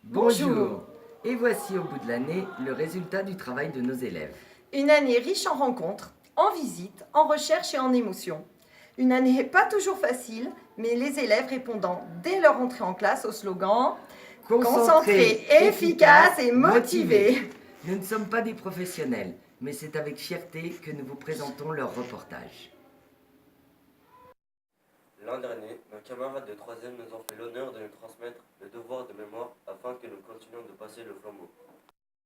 Bonjour. Et voici au bout de l'année le résultat du travail de nos élèves. Une année riche en rencontres, en visites, en recherches et en émotions. Une année pas toujours facile, mais les élèves répondant dès leur entrée en classe au slogan « Concentrés, efficaces et motivés ». Nous ne sommes pas des professionnels, mais c'est avec fierté que nous vous présentons leur reportage. L'an dernier, nos camarades de 3e nous ont fait l'honneur de nous transmettre le devoir de mémoire afin que nous continuions de passer le flambeau.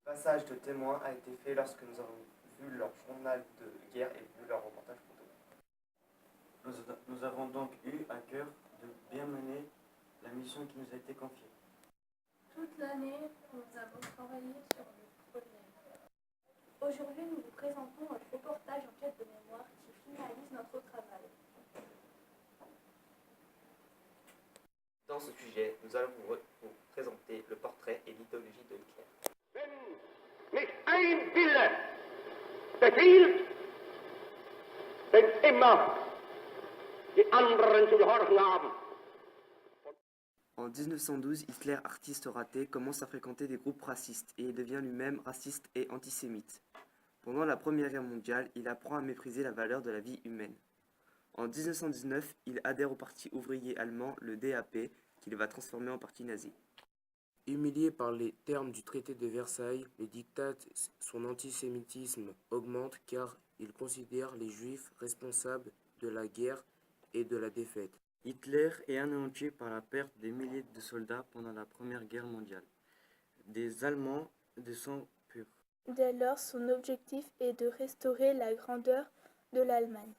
Le passage de témoin a été fait lorsque nous avons vu leur journal de guerre et vu leur reportage photo. Nous avons donc eu à cœur de bien mener la mission qui nous a été confiée. Toute l'année, nous avons travaillé sur le projet. Aujourd'hui, nous vous présentons notre reportage en quête de mémoire qui finalise notre travail. Dans ce sujet, nous allons vous présenter le portrait et l'idéologie de Hitler. Wenn nicht ein Wille befiehlt, wenn immer die anderen zu gehorchen haben. En 1912, Hitler, artiste raté, commence à fréquenter des groupes racistes et il devient lui-même raciste et antisémite. Pendant la Première Guerre mondiale, il apprend à mépriser la valeur de la vie humaine. En 1919, il adhère au parti ouvrier allemand, le DAP, qu'il va transformer en parti nazi. Humilié par les termes du traité de Versailles, le diktat, son antisémitisme augmente car il considère les Juifs responsables de la guerre et de la défaite. Hitler est anéanti par la perte des milliers de soldats pendant la Première Guerre mondiale, des Allemands de sang pur. Dès lors, son objectif est de restaurer la grandeur de l'Allemagne.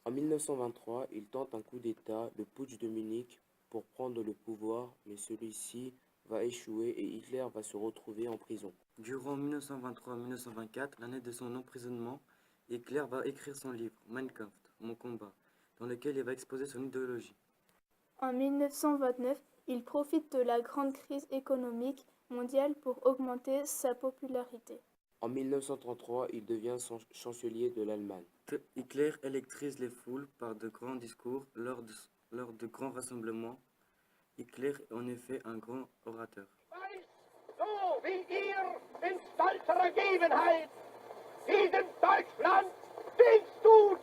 En 1923, il tente un coup d'État, le putsch de Munich, pour prendre le pouvoir, mais celui-ci va échouer et Hitler va se retrouver en prison. Durant 1923-1924, l'année de son emprisonnement, Hitler va écrire son livre « Mein Kampf, mon combat », dans lequel il va exposer son idéologie. En 1929, il profite de la grande crise économique mondiale pour augmenter sa popularité. En 1933, il devient chancelier de l'Allemagne. Hitler électrise les foules par de grands discours lors de grands rassemblements. Hitler est en effet un grand orateur. So wie ihr in stolzer Ergebenheit diesem Deutschland Dienst tut,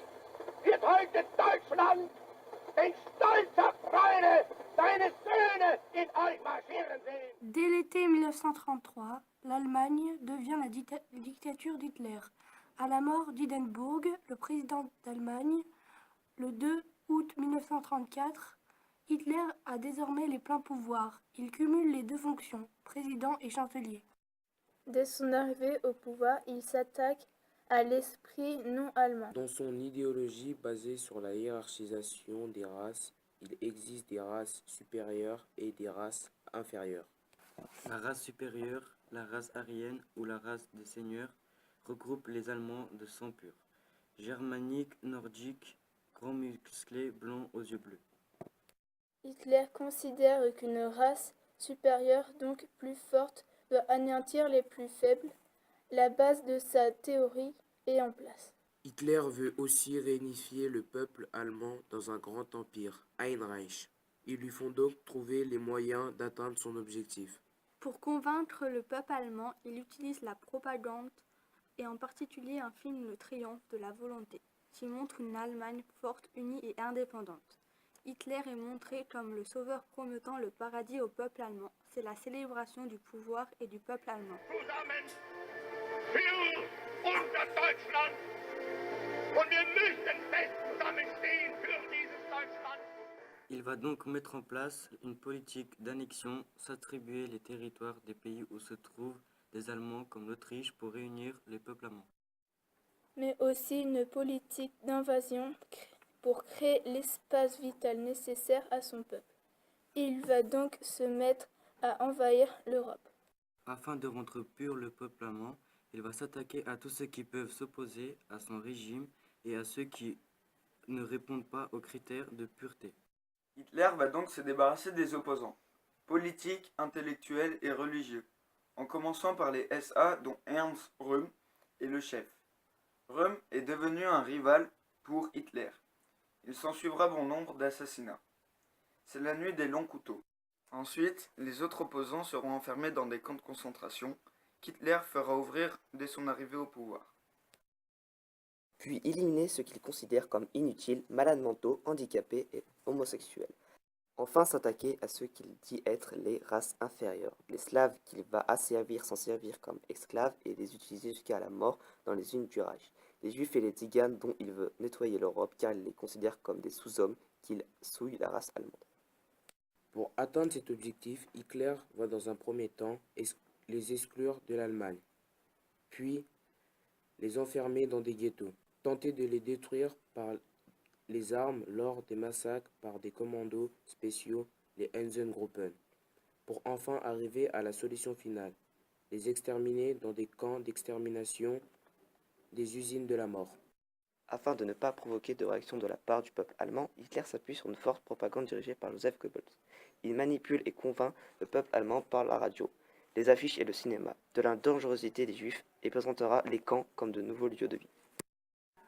wird heute Deutschland den stolzer Freude seine Söhne in euch marschieren sehen. Dès l'été 1933, l'Allemagne devient la dictature d'Hitler. À la mort d'Hindenburg, le président d'Allemagne, le 2 août 1934, Hitler a désormais les pleins pouvoirs. Il cumule les deux fonctions, président et chancelier. Dès son arrivée au pouvoir, il s'attaque à l'esprit non allemand. Dans son idéologie basée sur la hiérarchisation des races, il existe des races supérieures et des races inférieures. La race supérieure, la race aryenne ou la race des seigneurs regroupe les Allemands de sang pur, germaniques, nordiques, grands musclés, blancs aux yeux bleus. Hitler considère qu'une race supérieure, donc plus forte, doit anéantir les plus faibles. La base de sa théorie est en place. Hitler veut aussi réunifier le peuple allemand dans un grand empire, Ein Reich. Il lui faut donc trouver les moyens d'atteindre son objectif. Pour convaincre le peuple allemand, il utilise la propagande et en particulier un film Le Triomphe de la volonté, qui montre une Allemagne forte, unie et indépendante. Hitler est montré comme le sauveur promettant le paradis au peuple allemand. C'est la célébration du pouvoir et du peuple allemand. Zusammen für unser Deutschland. Und wir müssen fest zusammenstehen für dieses Deutschland. Il va donc mettre en place une politique d'annexion, s'attribuer les territoires des pays où se trouvent des Allemands comme l'Autriche pour réunir les peuples allemands. Mais aussi une politique d'invasion pour créer l'espace vital nécessaire à son peuple. Il va donc se mettre à envahir l'Europe. Afin de rendre pur le peuple allemand, il va s'attaquer à tous ceux qui peuvent s'opposer à son régime et à ceux qui ne répondent pas aux critères de pureté. Hitler va donc se débarrasser des opposants, politiques, intellectuels et religieux, en commençant par les SA dont Ernst Röhm est le chef. Röhm est devenu un rival pour Hitler. Il s'ensuivra bon nombre d'assassinats. C'est la nuit des longs couteaux. Ensuite, les autres opposants seront enfermés dans des camps de concentration qu'Hitler fera ouvrir dès son arrivée au pouvoir. Puis éliminer ceux qu'il considère comme inutiles, malades mentaux, handicapés et homosexuels. Enfin s'attaquer à ceux qu'il dit être les races inférieures, les Slaves qu'il va asservir sans servir comme esclaves et les utiliser jusqu'à la mort dans les usines du Reich. Les Juifs et les Tziganes dont il veut nettoyer l'Europe car il les considère comme des sous-hommes qu'il souille la race allemande. Pour atteindre cet objectif, Hitler va dans un premier temps les exclure de l'Allemagne, puis les enfermer dans des ghettos, tenter de les détruire par les armes lors des massacres par des commandos spéciaux, les Einsatzgruppen, pour enfin arriver à la solution finale, les exterminer dans des camps d'extermination, des usines de la mort. Afin de ne pas provoquer de réaction de la part du peuple allemand, Hitler s'appuie sur une forte propagande dirigée par Joseph Goebbels. Il manipule et convainc le peuple allemand par la radio, les affiches et le cinéma, de la dangerosité des Juifs et présentera les camps comme de nouveaux lieux de vie.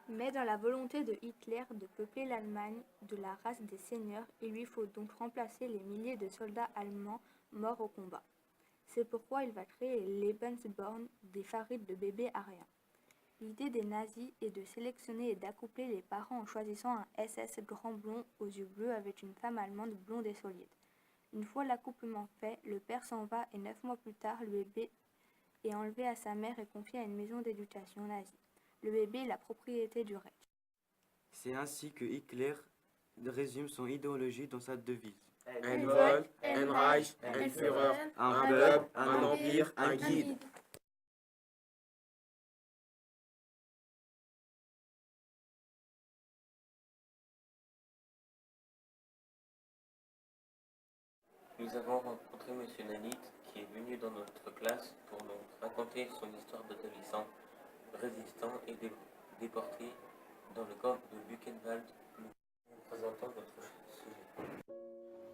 Mais dans la volonté de Hitler de peupler l'Allemagne de la race des seigneurs, il lui faut donc remplacer les milliers de soldats allemands morts au combat. C'est pourquoi il va créer les Lebensborn, des farines de bébés ariens. L'idée des nazis est de sélectionner et d'accoupler les parents en choisissant un SS grand blond aux yeux bleus avec une femme allemande blonde et solide. Une fois l'accouplement fait, le père s'en va et 9 mois plus tard, le bébé est enlevé à sa mère et confié à une maison d'éducation nazie. Le bébé est la propriété du Reich. C'est ainsi que Hitler résume son idéologie dans sa devise. Un Volk, un Reich, un Führer, un peuple, un empire, un guide. Nous avons rencontré M. Nanit qui est venu dans notre classe pour nous raconter son histoire d'adolescent, résistant et déporté dans le camp de Buchenwald. Nous présentons notre sujet.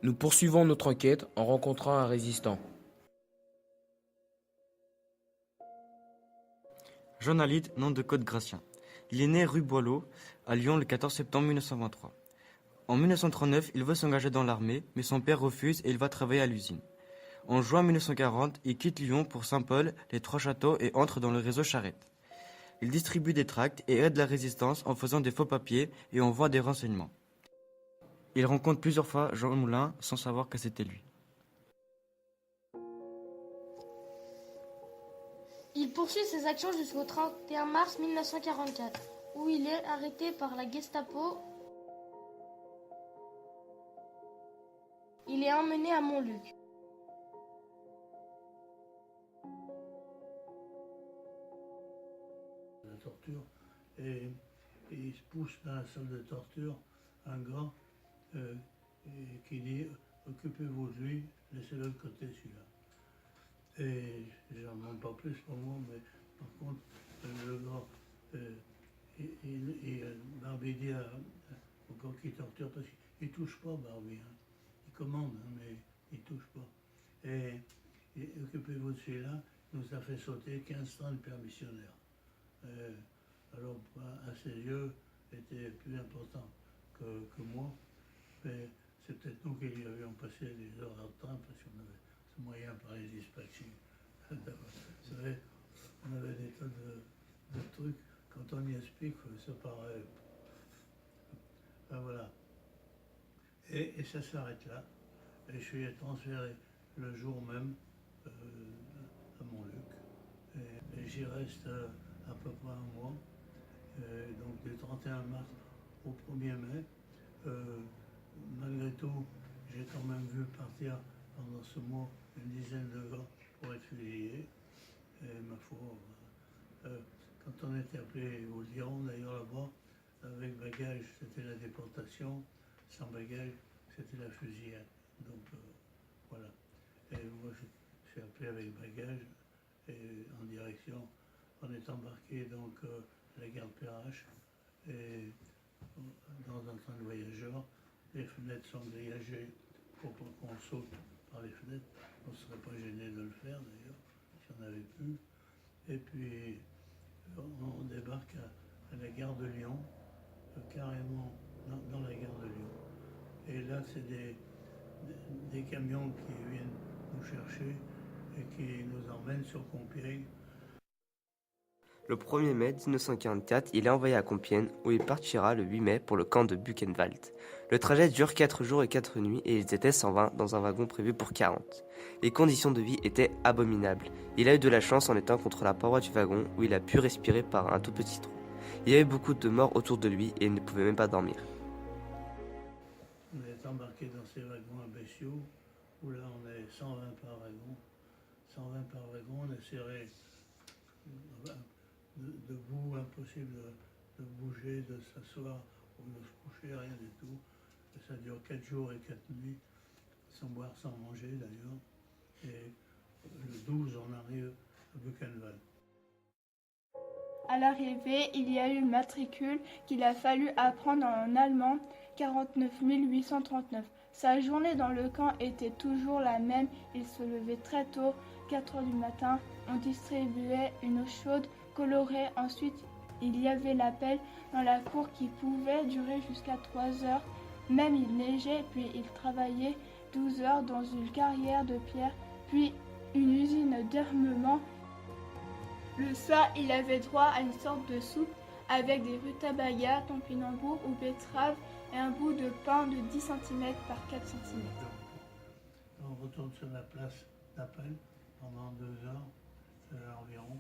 Nous poursuivons notre enquête en rencontrant un résistant. Jean Alide, nom de code Gratien. Il est né rue Boileau, à Lyon, le 14 septembre 1923. En 1939, il veut s'engager dans l'armée, mais son père refuse et il va travailler à l'usine. En juin 1940, il quitte Lyon pour Saint-Paul, les Trois-Châteaux et entre dans le réseau Charette. Il distribue des tracts et aide la résistance en faisant des faux papiers et envoie des renseignements. Il rencontre plusieurs fois Jean Moulin sans savoir que c'était lui. Il poursuit ses actions jusqu'au 31 mars 1944, où il est arrêté par la Gestapo. Il est emmené à Montluc. La torture, et il se pousse dans la salle de torture un gars qui dit « Occupez-vous de lui, laissez-le de côté celui-là ». Et j'en demande pas plus pour moi, mais par contre, le gars, Barbie dit au gars qui torture, parce qu'il touche pas Barbie, hein. Il commande, hein, mais il touche pas. Et occupez-vous de celui-là, nous a fait sauter 15 ans de permissionnaire. Alors, à ses yeux, était plus important que moi, mais c'est peut-être nous qui lui avions passé les heures de temps parce qu'on avait ce moyen par les dispatching. Vous savez, on avait des tas de trucs, quand on y explique, ça paraît. Ben voilà. Et ça s'arrête là. Et je suis transféré le jour même à Montluc. Et j'y reste à peu près un mois. Donc du 31 mars au 1er mai. Malgré tout, j'ai quand même vu partir pendant ce mois une dizaine de gars pour être fusillés. Et ma foi, quand on était appelé au Lyon, d'ailleurs là-bas, avec bagage, c'était la déportation, sans bagage, c'était la fusillade. Donc voilà. Et moi, je suis appelé avec bagage et en direction, on est embarqué donc à la gare de Perrache et dans un train de voyageurs. Les fenêtres sont grillagées pour pas qu'on saute par les fenêtres. On ne serait pas gêné de le faire d'ailleurs, si on avait pu. Et puis on débarque à la gare de Lyon, carrément dans la gare de Lyon. Et là, c'est des camions qui viennent nous chercher et qui nous emmènent sur Compiègne. Le 1er mai 1944, il est envoyé à Compiègne où il partira le 8 mai pour le camp de Buchenwald. Le trajet dure 4 jours et 4 nuits et ils étaient 120 dans un wagon prévu pour 40. Les conditions de vie étaient abominables. Il a eu de la chance en étant contre la paroi du wagon où il a pu respirer par un tout petit trou. Il y avait beaucoup de morts autour de lui et il ne pouvait même pas dormir. On est embarqué dans ces wagons à bestiaux où là on est 120 par wagon. 120 par wagon, on est serré debout, impossible de bouger, de s'asseoir ou de se coucher, rien du tout. Et ça dure 4 jours et 4 nuits, sans boire, sans manger d'ailleurs. Et le 12, on arrive à Buchenwald. À l'arrivée, il y a eu le matricule qu'il a fallu apprendre en allemand, 49 839. Sa journée dans le camp était toujours la même. Il se levait très tôt, 4 heures du matin. On distribuait une eau chaude, colorée. Ensuite, il y avait l'appel dans la cour qui pouvait durer jusqu'à 3 heures. Même il neigeait, puis il travaillait 12 heures dans une carrière de pierre, puis une usine d'armement. Le soir, il avait droit à une sorte de soupe avec des rutabagas, topinambours ou betteraves et un bout de pain de 10 cm par 4 cm. On retourne sur la place d'appel pendant 2 heures environ.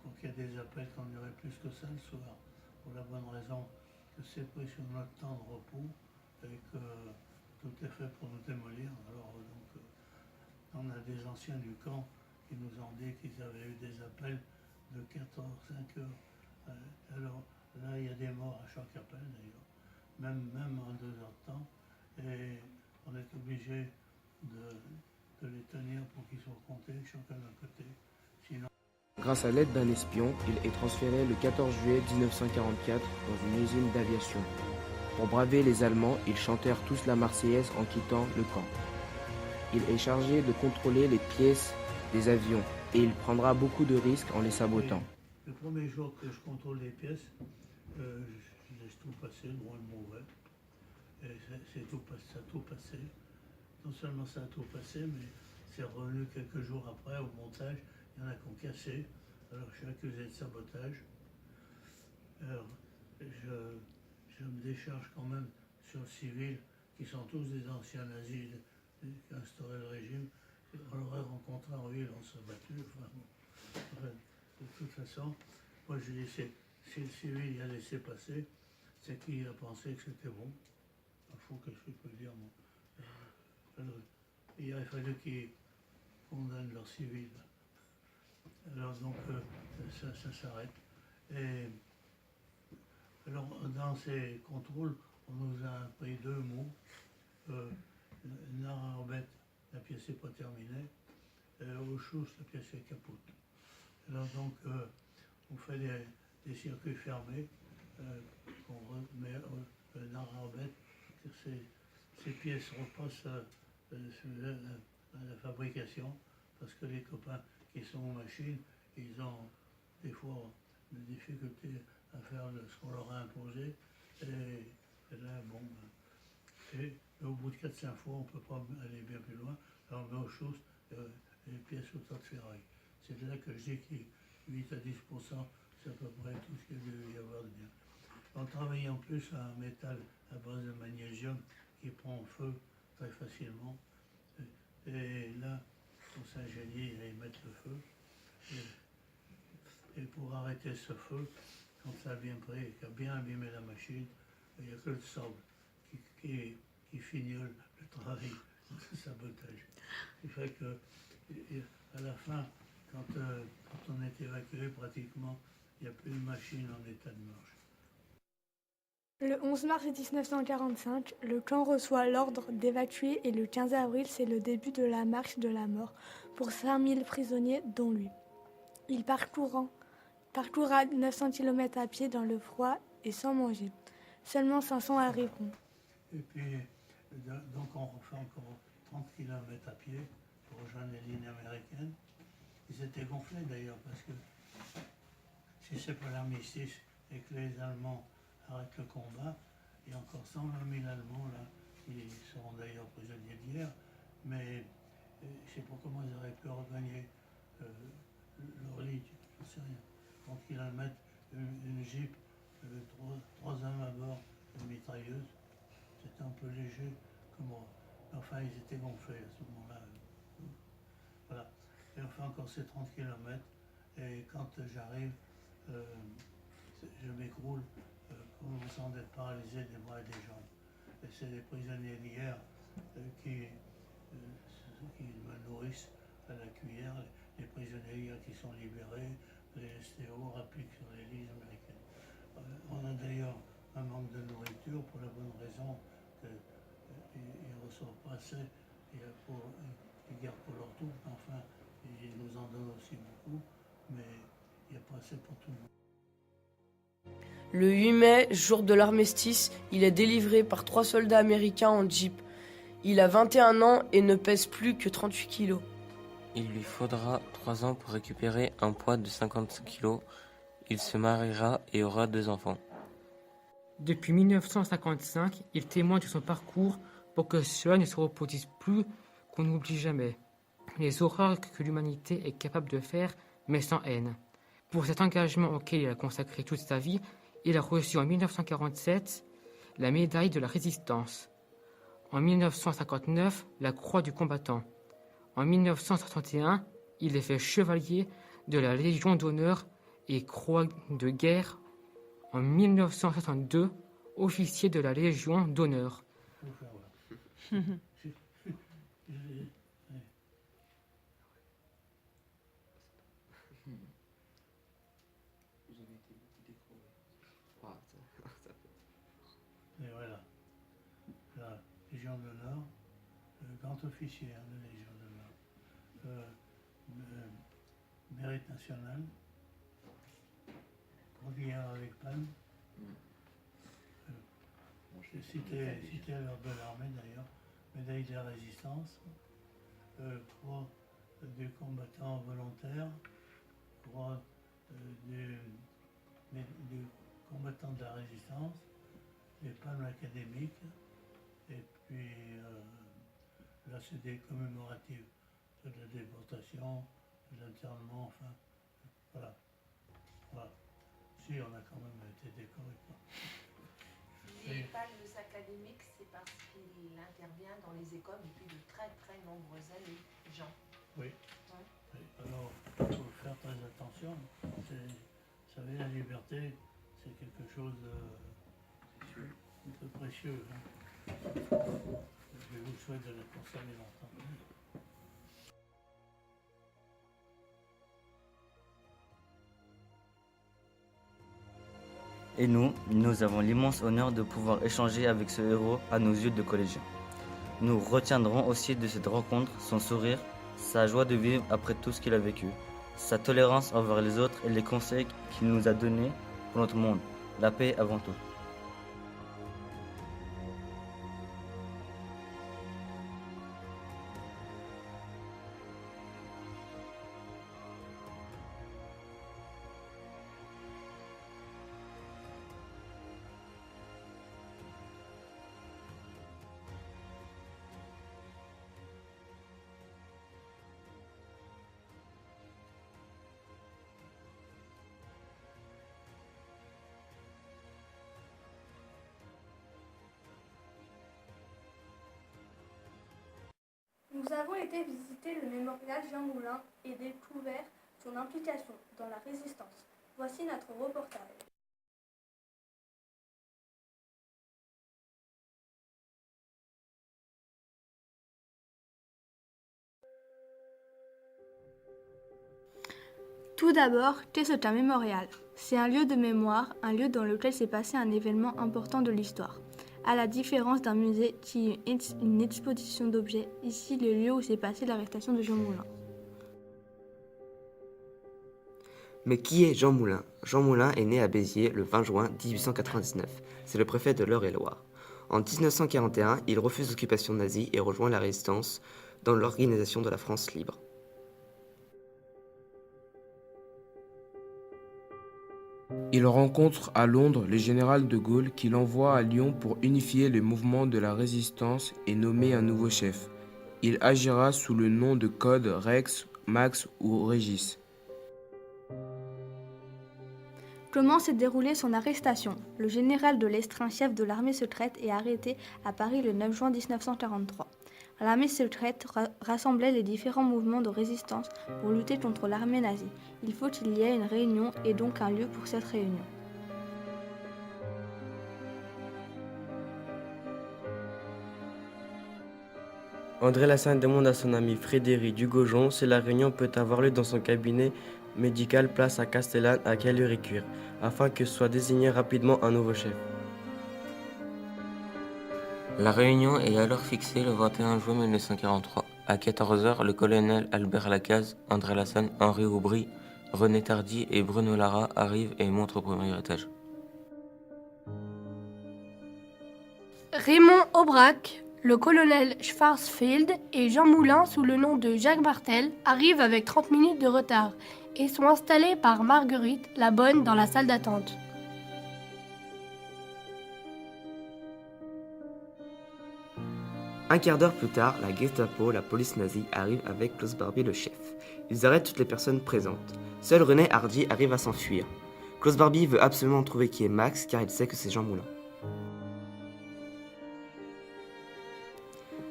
Donc il y a des appels qui en duraient plus que ça le soir, pour la bonne raison que c'est pris sur notre temps de repos et que tout est fait pour nous démolir. Alors donc on a des anciens du camp qui nous ont dit qu'ils avaient eu des appels de 4 heures, 5 heures. Alors là, il y a des morts à chaque appel d'ailleurs, même en 2 heures de temps. Et on est obligé de les tenir pour qu'ils soient comptés, chacun d'un côté. Sinon... Grâce à l'aide d'un espion, il est transféré le 14 juillet 1944 dans une usine d'aviation. Pour braver les Allemands, ils chantèrent tous la Marseillaise en quittant le camp. Il est chargé de contrôler les pièces des avions et il prendra beaucoup de risques en les sabotant. Le premier jour que je contrôle les pièces, je laisse tout passer, le bon et le mauvais. Et ça a tout passé. Non seulement ça a tout passé, mais c'est revenu quelques jours après au montage. Il y en a qui ont cassé. Alors je suis accusé de sabotage. Alors je me décharge quand même sur le civil, qui sont tous des anciens nazis qui ont instauré le régime. On l'aurait rencontré en ville, on serait battu. Enfin, de toute façon, moi je dis, si le civil y a laissé passer, c'est qu'il a pensé que c'était bon. Il faut que je peux dire, moi. Il aurait fallu qu'ils condamnent leur civil. Alors donc, ça s'arrête. Et alors, dans ces contrôles, on nous a appris 2 mots. Nararbet, la pièce n'est pas terminée. Auschwitz, la pièce est capote. Alors donc, on fait des circuits fermés. On remet Nararbet. Ces pièces repassent à la fabrication parce que les copains qui sont aux machines, ils ont des fois des difficultés à faire ce qu'on leur a imposé. Et là, bon, et au bout de 4-5 fois, on ne peut pas aller bien plus loin. Alors on met aux choses les pièces au tas de ferraille. C'est là que je dis que 8 à 10%, c'est à peu près tout ce qu'il doit y avoir de bien. On travaille en plus à un métal à base de magnésium qui prend feu très facilement. Et là, on s'ingénie à y mettre le feu. Et pour arrêter ce feu, quand ça a bien pris et qu'il a bien abîmé la machine, il n'y a que le sable qui fignole le travail de sabotage. Ce qui fait que, à la fin, quand on est évacué, pratiquement, il n'y a plus de machine en état de marche. Le 11 mars 1945, le camp reçoit l'ordre d'évacuer et le 15 avril, c'est le début de la marche de la mort pour 5000 prisonniers, dont lui. Il parcourra 900 km à pied dans le froid et sans manger. Seulement 500 arriveront. Et puis, donc on refait encore 30 km à pied pour rejoindre les lignes américaines. Ils étaient gonflés d'ailleurs parce que si c'est pas l'armistice et que les Allemands arrêtent le combat, il y a encore 120 000 Allemands là qui seront d'ailleurs prisonniers d'hier, mais je ne sais pas comment ils auraient pu regagner leur lit, je ne sais rien. Donc ils mettent une Jeep, trois hommes à bord, une mitrailleuse. C'était un peu léger, enfin ils étaient gonflés à ce moment-là. Voilà. Et on fait encore ces 30 km, et quand j'arrive, je m'écroule, commençant d'être paralysé des bras et des jambes. Et c'est les prisonniers d'hier qui me nourrissent à la cuillère, les prisonniers d'hier qui sont libérés, les STO rappliquent sur les lignes américaines. On a d'ailleurs un manque de nourriture pour la bonne raison qu'ils ne reçoivent pas assez, ils gardent pour leur tout, enfin, ils nous en donnent aussi beaucoup, mais il n'y a pas assez pour tout le monde. Le 8 mai, jour de l'armistice, il est délivré par 3 soldats américains en jeep. Il a 21 ans et ne pèse plus que 38 kilos. Il lui faudra 3 ans pour récupérer un poids de 55 kilos. Il se mariera et aura 2 enfants. Depuis 1955, il témoigne de son parcours pour que cela ne se reproduise plus, qu'on n'oublie jamais les horreurs que l'humanité est capable de faire, mais sans haine. Pour cet engagement auquel il a consacré toute sa vie, il a reçu en 1947 la médaille de la Résistance. En 1959, la Croix du combattant. En 1961, il est fait chevalier de la Légion d'honneur et Croix de guerre. En 1962, officier de la Légion d'honneur. Et voilà, la Légion d'honneur, grand officier de la Légion d'honneur, mérite national, Cordillère avec Palme. J'ai cité l'ordre de l'armée d'ailleurs, médaille de la Résistance, croix du combattant volontaire, croix du combattant de la Résistance, les palmes académiques, et puis là c'est des commémoratives de la déportation, de l'enterrement, enfin, voilà. Si, on a quand même été décorés. Les palmes académiques, c'est parce qu'il intervient dans les écoles depuis de très très nombreuses années, Jean. Oui. Oui. Alors, il faut faire très attention. Vous savez, la liberté, c'est quelque chose de précieux. Je vous souhaite de la conserver longtemps. Et nous avons l'immense honneur de pouvoir échanger avec ce héros à nos yeux de collégiens. Nous retiendrons aussi de cette rencontre son sourire, sa joie de vivre après tout ce qu'il a vécu, sa tolérance envers les autres et les conseils qu'il nous a donnés pour notre monde. La paix avant tout. Nous avons été visiter le mémorial Jean Moulin et découvert son implication dans la résistance. Voici notre reportage. Tout d'abord, qu'est-ce qu'un mémorial? C'est un lieu de mémoire, un lieu dans lequel s'est passé un événement important de l'histoire. À la différence d'un musée qui est une exposition d'objets, ici le lieu où s'est passée l'arrestation de Jean Moulin. Mais qui est Jean Moulin? Jean Moulin est né à Béziers le 20 juin 1899. C'est le préfet de l'Eure-et-Loire. En 1941, il refuse l'occupation nazie et rejoint la résistance dans l'organisation de la France libre. Il rencontre à Londres le général de Gaulle qui l'envoie à Lyon pour unifier les mouvements de la résistance et nommer un nouveau chef. Il agira sous le nom de code Rex, Max ou Régis. Comment s'est déroulée son arrestation? Le général de Lestrin, chef de l'armée secrète, est arrêté à Paris le 9 juin 1943. L'armée secrète rassemblait les différents mouvements de résistance pour lutter contre l'armée nazie. Il faut qu'il y ait une réunion et donc un lieu pour cette réunion. André Lassagne demande à son ami Frédéric Dugaujon si la réunion peut avoir lieu dans son cabinet médical place à Castellane à Caluire-et-Cuire, afin que soit désigné rapidement un nouveau chef. La réunion est alors fixée le 21 juin 1943. À 14h, le colonel Albert Lacaze, André Lassagne, Henri Aubry, René Tardy et Bruno Lara arrivent et montent au premier étage. Raymond Aubrac, le colonel Schwarzfield et Jean Moulin, sous le nom de Jacques Martel, arrivent avec 30 minutes de retard et sont installés par Marguerite la Bonne dans la salle d'attente. Un quart d'heure plus tard, la Gestapo, la police nazie, arrive avec Klaus Barbie le chef. Ils arrêtent toutes les personnes présentes. Seul René Hardy arrive à s'enfuir. Klaus Barbie veut absolument trouver qui est Max car il sait que c'est Jean Moulin.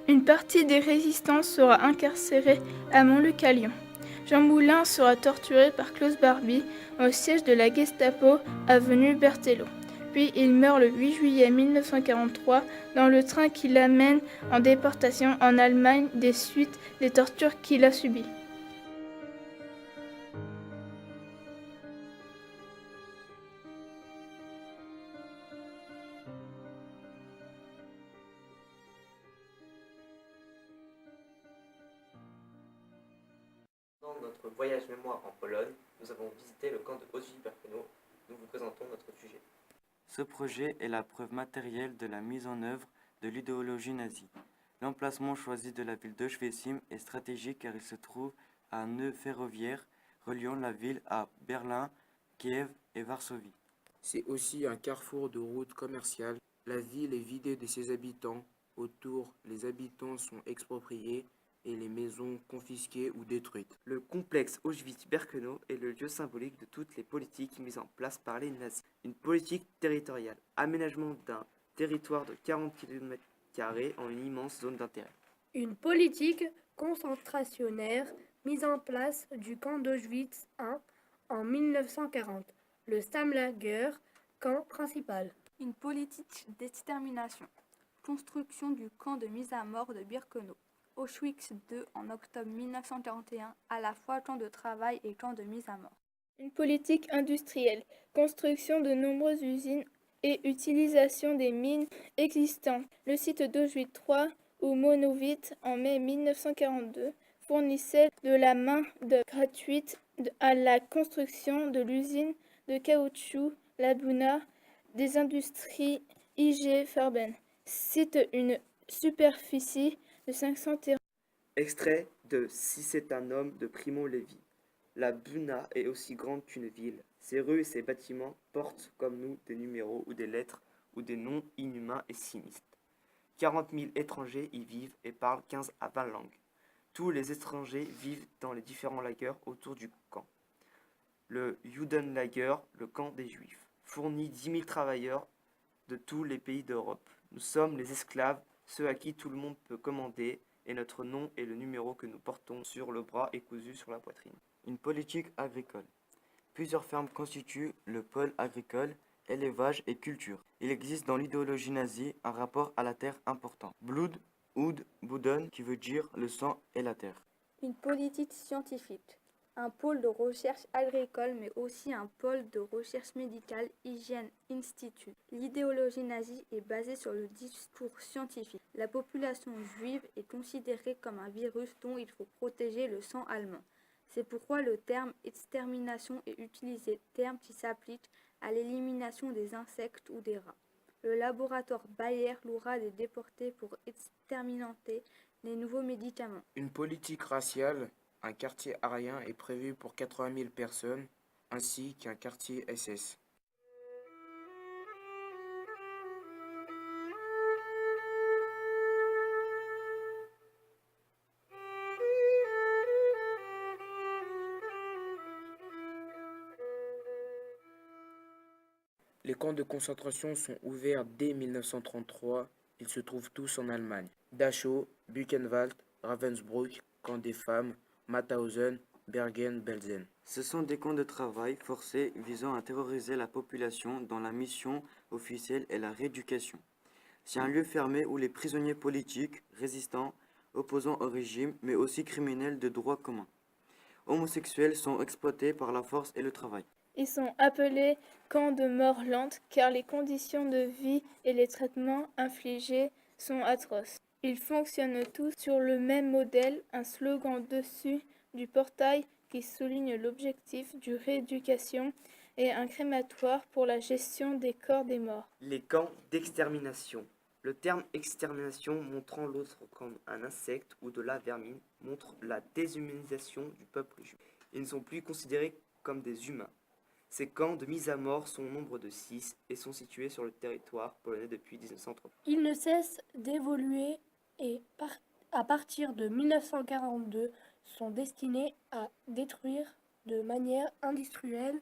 Une partie des résistants sera incarcérée à Montluc à Lyon. Jean Moulin sera torturé par Klaus Barbie au siège de la Gestapo, avenue Berthelot. Puis il meurt le 8 juillet 1943 dans le train qui l'amène en déportation en Allemagne des suites des tortures qu'il a subies. Dans notre voyage mémoire en Pologne, nous avons visité le camp de Auschwitz-Birkenau. Nous vous présentons notre sujet. Ce projet est la preuve matérielle de la mise en œuvre de l'idéologie nazie. L'emplacement choisi de la ville d'Auschwitz est stratégique car il se trouve à un nœud ferroviaire reliant la ville à Berlin, Kiev et Varsovie. C'est aussi un carrefour de routes commerciales. La ville est vidée de ses habitants. Autour, les habitants sont expropriés et les maisons confisquées ou détruites. Le complexe Auschwitz-Birkenau est le lieu symbolique de toutes les politiques mises en place par les nazis. Une politique territoriale, aménagement d'un territoire de 40 km² en une immense zone d'intérêt. Une politique concentrationnaire mise en place du camp d'Auschwitz I en 1940, le Stammlager, camp principal. Une politique d'extermination. Construction du camp de mise à mort de Birkenau. Auschwitz II en octobre 1941, à la fois camp de travail et camp de mise à mort. Une politique industrielle, construction de nombreuses usines et utilisation des mines existantes. Le site d'Auschwitz III ou Monowitz en mai 1942 fournissait de la main-d'œuvre gratuite à la construction de l'usine de caoutchouc La Buna des industries IG Farben. Site une superficie de 500 terrains. Extrait de Si c'est un homme de Primo Levi. La Buna est aussi grande qu'une ville. Ses rues et ses bâtiments portent comme nous des numéros ou des lettres ou des noms inhumains et sinistres. 40 000 étrangers y vivent et parlent 15 à 20 langues. Tous les étrangers vivent dans les différents lagers autour du camp. Le Judenlager, le camp des Juifs, fournit 10 000 travailleurs de tous les pays d'Europe. Nous sommes les esclaves, ceux à qui tout le monde peut commander, et notre nom et le numéro que nous portons sur le bras est cousu sur la poitrine. Une politique agricole. Plusieurs fermes constituent le pôle agricole, élevage et culture. Il existe dans l'idéologie nazie un rapport à la terre important. Blood, Oud, Bouden, qui veut dire le sang et la terre. Une politique scientifique. Un pôle de recherche agricole, mais aussi un pôle de recherche médicale, Hygiène Institute. L'idéologie nazie est basée sur le discours scientifique. La population juive est considérée comme un virus dont il faut protéger le sang allemand. C'est pourquoi le terme extermination est utilisé, terme qui s'applique à l'élimination des insectes ou des rats. Le laboratoire Bayer louera des déportés pour exterminer les nouveaux médicaments. Une politique raciale. Un quartier arien est prévu pour 80 000 personnes, ainsi qu'un quartier SS. Les camps de concentration sont ouverts dès 1933. Ils se trouvent tous en Allemagne. Dachau, Buchenwald, Ravensbrück, camp des femmes, Mauthausen, Bergen-Belsen. Ce sont des camps de travail forcés visant à terroriser la population dont la mission officielle est la rééducation. C'est un lieu fermé où les prisonniers politiques, résistants, opposants au régime, mais aussi criminels de droit commun, homosexuels sont exploités par la force et le travail. Ils sont appelés camps de mort lente car les conditions de vie et les traitements infligés sont atroces. Ils fonctionnent tous sur le même modèle, un slogan dessus du portail qui souligne l'objectif du rééducation et un crématoire pour la gestion des corps des morts. Les camps d'extermination. Le terme extermination montrant l'autre comme un insecte ou de la vermine montre la déshumanisation du peuple juif. Ils ne sont plus considérés comme des humains. Ces camps de mise à mort sont au nombre de 6 et sont situés sur le territoire polonais depuis 1930. Ils ne cessent d'évoluer et à partir de 1942 sont destinés à détruire de manière industrielle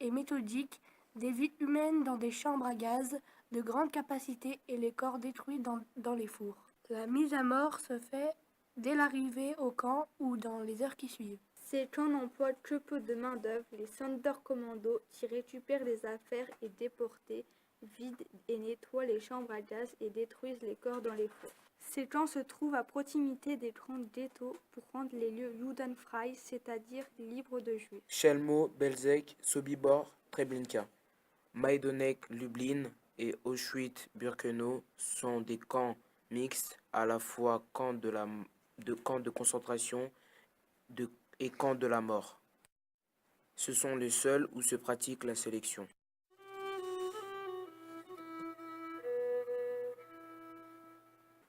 et méthodique des vies humaines dans des chambres à gaz de grande capacité et les corps détruits dans les fours. La mise à mort se fait dès l'arrivée au camp ou dans les heures qui suivent. Ces camps n'emploient que peu de main-d'œuvre. Les Sonderkommando qui récupèrent les affaires et déportés, vident et nettoient les chambres à gaz et détruisent les corps dans les fours. Ces camps se trouvent à proximité des grands ghettos pour rendre les lieux judenfrei, c'est-à-dire libres de juifs. Chelmsford, Belzec, Sobibor, Treblinka. Majdanek, Lublin et Auschwitz-Birkenau sont des camps mixtes, à la fois camps de concentration et camps de la mort. Ce sont les seuls où se pratique la sélection.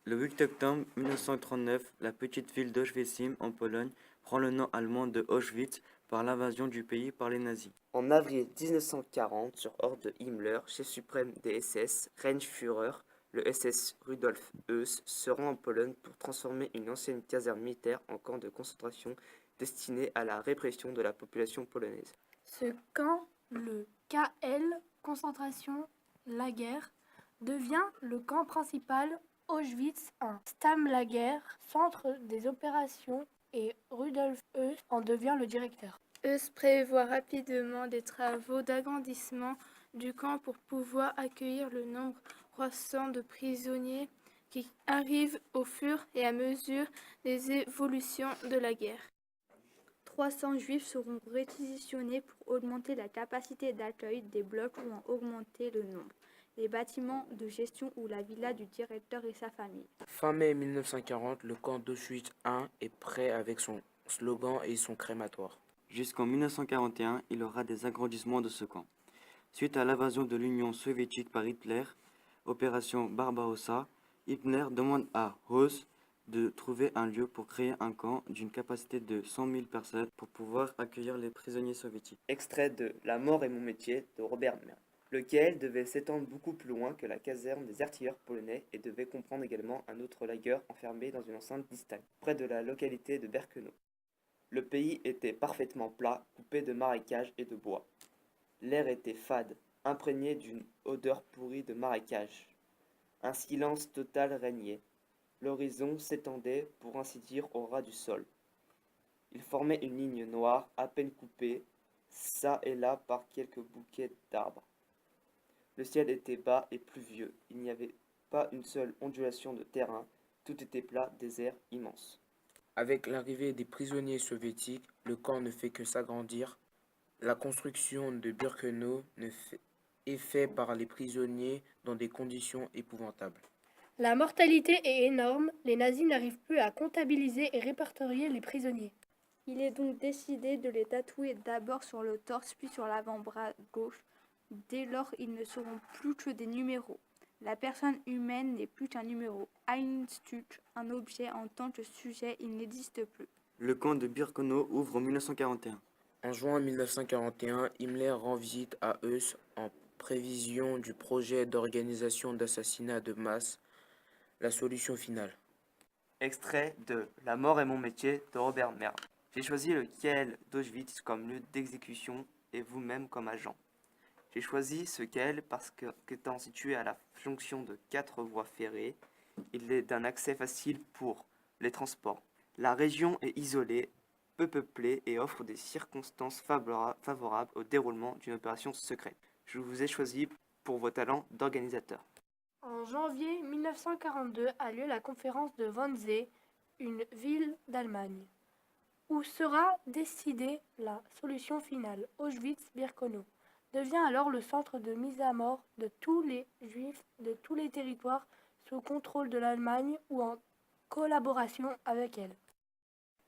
Le 8 octobre 1939, la petite ville d'Auschwitz en Pologne prend le nom allemand de Auschwitz par l'invasion du pays par les nazis. En avril 1940, sur ordre de Himmler, chef suprême des SS, Reichsführer, le SS Rudolf Höss se rend en Pologne pour transformer une ancienne caserne militaire en camp de concentration destiné à la répression de la population polonaise. Ce camp, le KL, concentration, la guerre, devient le camp principal Auschwitz I. Stammlager, centre des opérations, et Rudolf Höss en devient le directeur. Höss prévoit rapidement des travaux d'agrandissement du camp pour pouvoir accueillir le nombre croissant de prisonniers qui arrivent au fur et à mesure des évolutions de la guerre. 300 juifs seront réquisitionnés pour augmenter la capacité d'accueil des blocs ou en augmenter le nombre, les bâtiments de gestion ou la villa du directeur et sa famille. Fin mai 1940, le camp d'Auschwitz I est prêt avec son slogan et son crématoire. Jusqu'en 1941, il y aura des agrandissements de ce camp. Suite à l'invasion de l'Union soviétique par Hitler, opération Barbarossa, Hitler demande à Höss de trouver un lieu pour créer un camp d'une capacité de 100 000 personnes pour pouvoir accueillir les prisonniers soviétiques. Extrait de La mort est mon métier de Robert Merle, lequel devait s'étendre beaucoup plus loin que la caserne des artilleurs polonais et devait comprendre également un autre lager enfermé dans une enceinte distincte, près de la localité de Birkenau. Le pays était parfaitement plat, coupé de marécages et de bois. L'air était fade, imprégné d'une odeur pourrie de marécage. Un silence total régnait. L'horizon s'étendait, pour ainsi dire, au ras du sol. Il formait une ligne noire, à peine coupée, çà et là par quelques bouquets d'arbres. Le ciel était bas et pluvieux. Il n'y avait pas une seule ondulation de terrain. Tout était plat, désert, immense. Avec l'arrivée des prisonniers soviétiques, le camp ne fait que s'agrandir. La construction de Birkenau est faite par les prisonniers dans des conditions épouvantables. La mortalité est énorme, les nazis n'arrivent plus à comptabiliser et répertorier les prisonniers. Il est donc décidé de les tatouer d'abord sur le torse puis sur l'avant-bras gauche. Dès lors, ils ne seront plus que des numéros. La personne humaine n'est plus qu'un numéro. Ein Stück, un objet en tant que sujet, il n'existe plus. Le camp de Birkenau ouvre en 1941. En juin 1941, Himmler rend visite à Höss en prévision du projet d'organisation d'assassinat de masse, la solution finale. Extrait de La mort est mon métier de Robert Merle. J'ai choisi le KL d'Auschwitz comme lieu d'exécution et vous-même comme agent. J'ai choisi ce quai parce qu'étant situé à la jonction de 4 voies ferrées, il est d'un accès facile pour les transports. La région est isolée, peu peuplée et offre des circonstances favorables au déroulement d'une opération secrète. Je vous ai choisi pour vos talents d'organisateur. En janvier 1942 a lieu la conférence de Wannsee, une ville d'Allemagne, où sera décidée la solution finale. Auschwitz-Birkenau devient alors le centre de mise à mort de tous les juifs de tous les territoires sous contrôle de l'Allemagne ou en collaboration avec elle.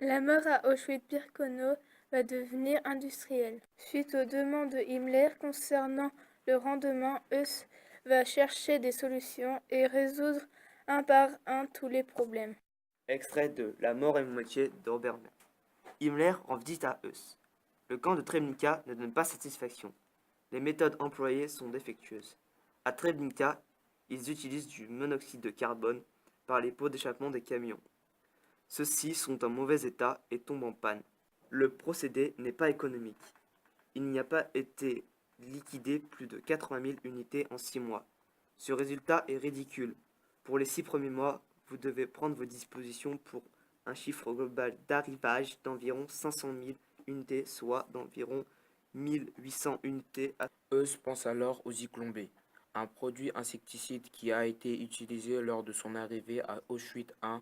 La mort à Auschwitz-Birkenau va devenir industrielle. Suite aux demandes de Himmler concernant le rendement, Heuss va chercher des solutions et résoudre un par un tous les problèmes. Extrait de La mort est mon métier de Robert Merle. Himmler rend visite à Heuss. Le camp de Treblinka ne donne pas satisfaction. Les méthodes employées sont défectueuses. À Treblinka, ils utilisent du monoxyde de carbone par les pots d'échappement des camions. Ceux-ci sont en mauvais état et tombent en panne. Le procédé n'est pas économique. Il n'y a pas été liquidé plus de 80 000 unités en 6 mois. Ce résultat est ridicule. Pour les 6 premiers mois, vous devez prendre vos dispositions pour un chiffre global d'arrivage d'environ 500 000 unités, soit d'environ 1800 unités. Heuss pense alors au Zyklon B, un produit insecticide qui a été utilisé lors de son arrivée à Auschwitz I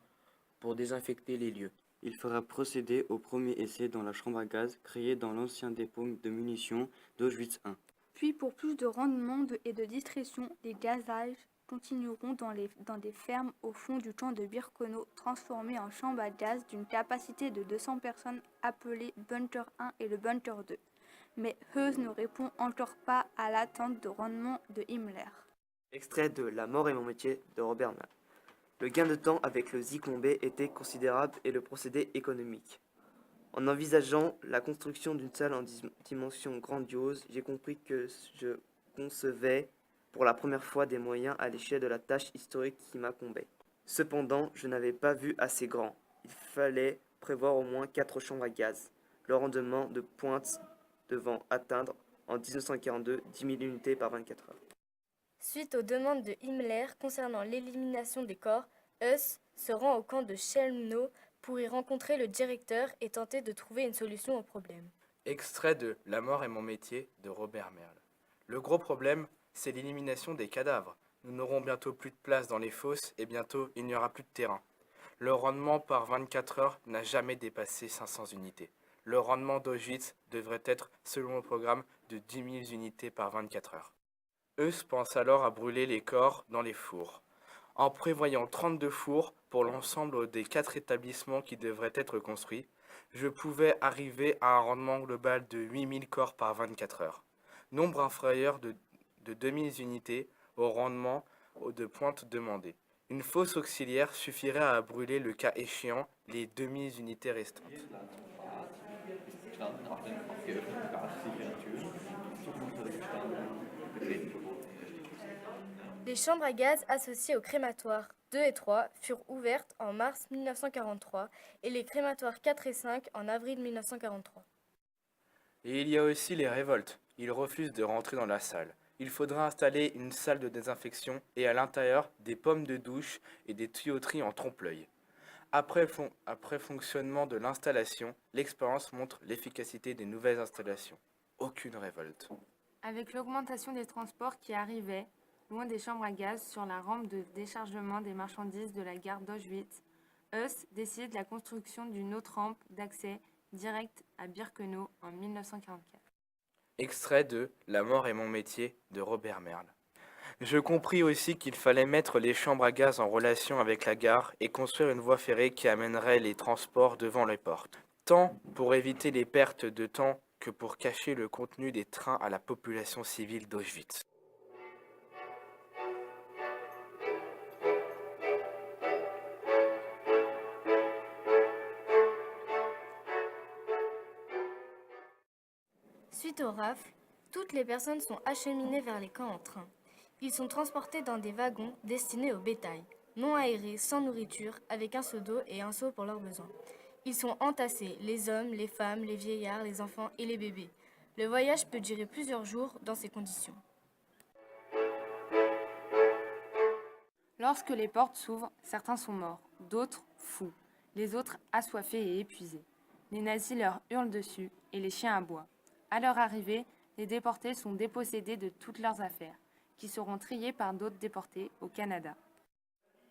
pour désinfecter les lieux. Il fera procéder au premier essai dans la chambre à gaz créée dans l'ancien dépôt de munitions d'Auschwitz I. Puis pour plus de rendement et de discrétion, les gazages continueront dans des fermes au fond du camp de Birkenau, transformées en chambres à gaz d'une capacité de 200 personnes appelées Bunker 1 et le Bunker 2. Mais Heuss ne répond encore pas à l'attente de rendement de Himmler. Extrait de La mort est mon métier de Robert Merle. Le gain de temps avec le Zyklon B était considérable et le procédé économique. En envisageant la construction d'une salle en dimension grandiose, j'ai compris que je concevais pour la première fois des moyens à l'échelle de la tâche historique qui m'incombait. Cependant, je n'avais pas vu assez grand. Il fallait prévoir au moins 4 chambres à gaz. Le rendement de pointe devant atteindre en 1942 10 000 unités par 24 heures. Suite aux demandes de Himmler concernant l'élimination des corps, Heuss se rend au camp de Chelmno pour y rencontrer le directeur et tenter de trouver une solution au problème. Extrait de La mort est mon métier de Robert Merle. Le gros problème, c'est l'élimination des cadavres. Nous n'aurons bientôt plus de place dans les fosses et bientôt il n'y aura plus de terrain. Le rendement par 24 heures n'a jamais dépassé 500 unités. Le rendement d'Auschwitz devrait être, selon le programme, de 10 000 unités par 24 heures. Heuss pense alors à brûler les corps dans les fours. En prévoyant 32 fours pour l'ensemble des 4 établissements qui devraient être construits, je pouvais arriver à un rendement global de 8000 corps par 24 heures. Nombre inférieur de 2000 unités au rendement de pointe demandé. Une fosse auxiliaire suffirait à brûler le cas échéant les 2000 unités restantes. Les chambres à gaz associées aux crématoires 2 et 3 furent ouvertes en mars 1943 et les crématoires 4 et 5 en avril 1943. Et il y a aussi les révoltes. Ils refusent de rentrer dans la salle. Il faudra installer une salle de désinfection et à l'intérieur des pommes de douche et des tuyauteries en trompe-l'œil. Après fonctionnement de l'installation, l'expérience montre l'efficacité des nouvelles installations. Aucune révolte. Avec l'augmentation des transports qui arrivaient, loin des chambres à gaz, sur la rampe de déchargement des marchandises de la gare d'Auschwitz, Heuss décide la construction d'une autre rampe d'accès direct à Birkenau en 1944. Extrait de La mort est mon métier de Robert Merle. Je compris aussi qu'il fallait mettre les chambres à gaz en relation avec la gare et construire une voie ferrée qui amènerait les transports devant les portes, tant pour éviter les pertes de temps que pour cacher le contenu des trains à la population civile d'Auschwitz. Suite au rafle, toutes les personnes sont acheminées vers les camps en train. Ils sont transportés dans des wagons destinés au bétail, non aérés, sans nourriture, avec un seau d'eau et un seau pour leurs besoins. Ils sont entassés, les hommes, les femmes, les vieillards, les enfants et les bébés. Le voyage peut durer plusieurs jours dans ces conditions. Lorsque les portes s'ouvrent, certains sont morts, d'autres fous, les autres assoiffés et épuisés. Les nazis leur hurlent dessus et les chiens aboient. À leur arrivée, les déportés sont dépossédés de toutes leurs affaires, qui seront triées par d'autres déportés au Canada.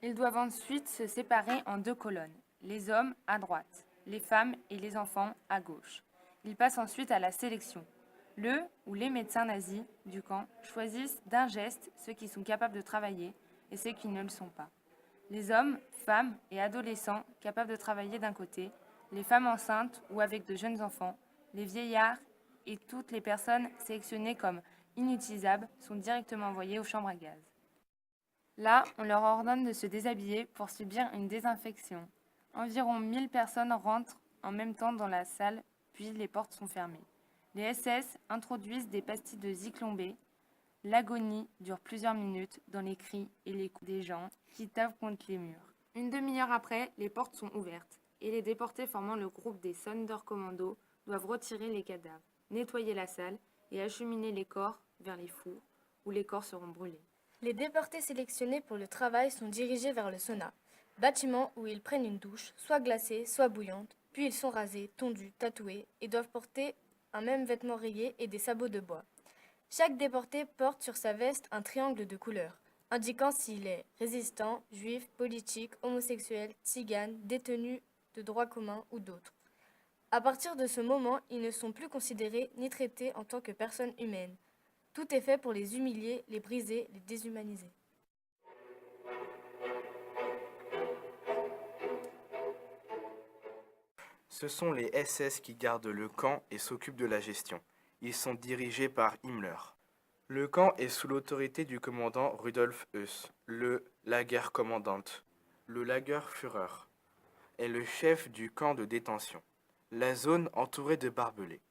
Ils doivent ensuite se séparer en 2 colonnes, les hommes à droite, les femmes et les enfants à gauche. Ils passent ensuite à la sélection. Le ou les médecins nazis du camp choisissent d'un geste ceux qui sont capables de travailler et ceux qui ne le sont pas. Les hommes, femmes et adolescents capables de travailler d'un côté, les femmes enceintes ou avec de jeunes enfants, les vieillards et toutes les personnes sélectionnées comme inutilisables sont directement envoyées aux chambres à gaz. Là, on leur ordonne de se déshabiller pour subir une désinfection. Environ 1000 personnes rentrent en même temps dans la salle, puis les portes sont fermées. Les SS introduisent des pastilles de Zyklon B. L'agonie dure plusieurs minutes dans les cris et les coups des gens qui tapent contre les murs. Une demi-heure après, les portes sont ouvertes et les déportés formant le groupe des Sonderkommando doivent retirer les cadavres, nettoyer la salle et acheminer les corps vers les fours où les corps seront brûlés. Les déportés sélectionnés pour le travail sont dirigés vers le sauna, bâtiment où ils prennent une douche, soit glacée, soit bouillante, puis ils sont rasés, tondus, tatoués et doivent porter un même vêtement rayé et des sabots de bois. Chaque déporté porte sur sa veste un triangle de couleurs, indiquant s'il est résistant, juif, politique, homosexuel, tzigane, détenu de droit commun ou d'autres. À partir de ce moment, ils ne sont plus considérés ni traités en tant que personnes humaines. Tout est fait pour les humilier, les briser, les déshumaniser. Ce sont les SS qui gardent le camp et s'occupent de la gestion. Ils sont dirigés par Himmler. Le camp est sous l'autorité du commandant Rudolf Höss, le Lagerkommandant. Le Lagerführer est le chef du camp de détention. La zone entourée de barbelés.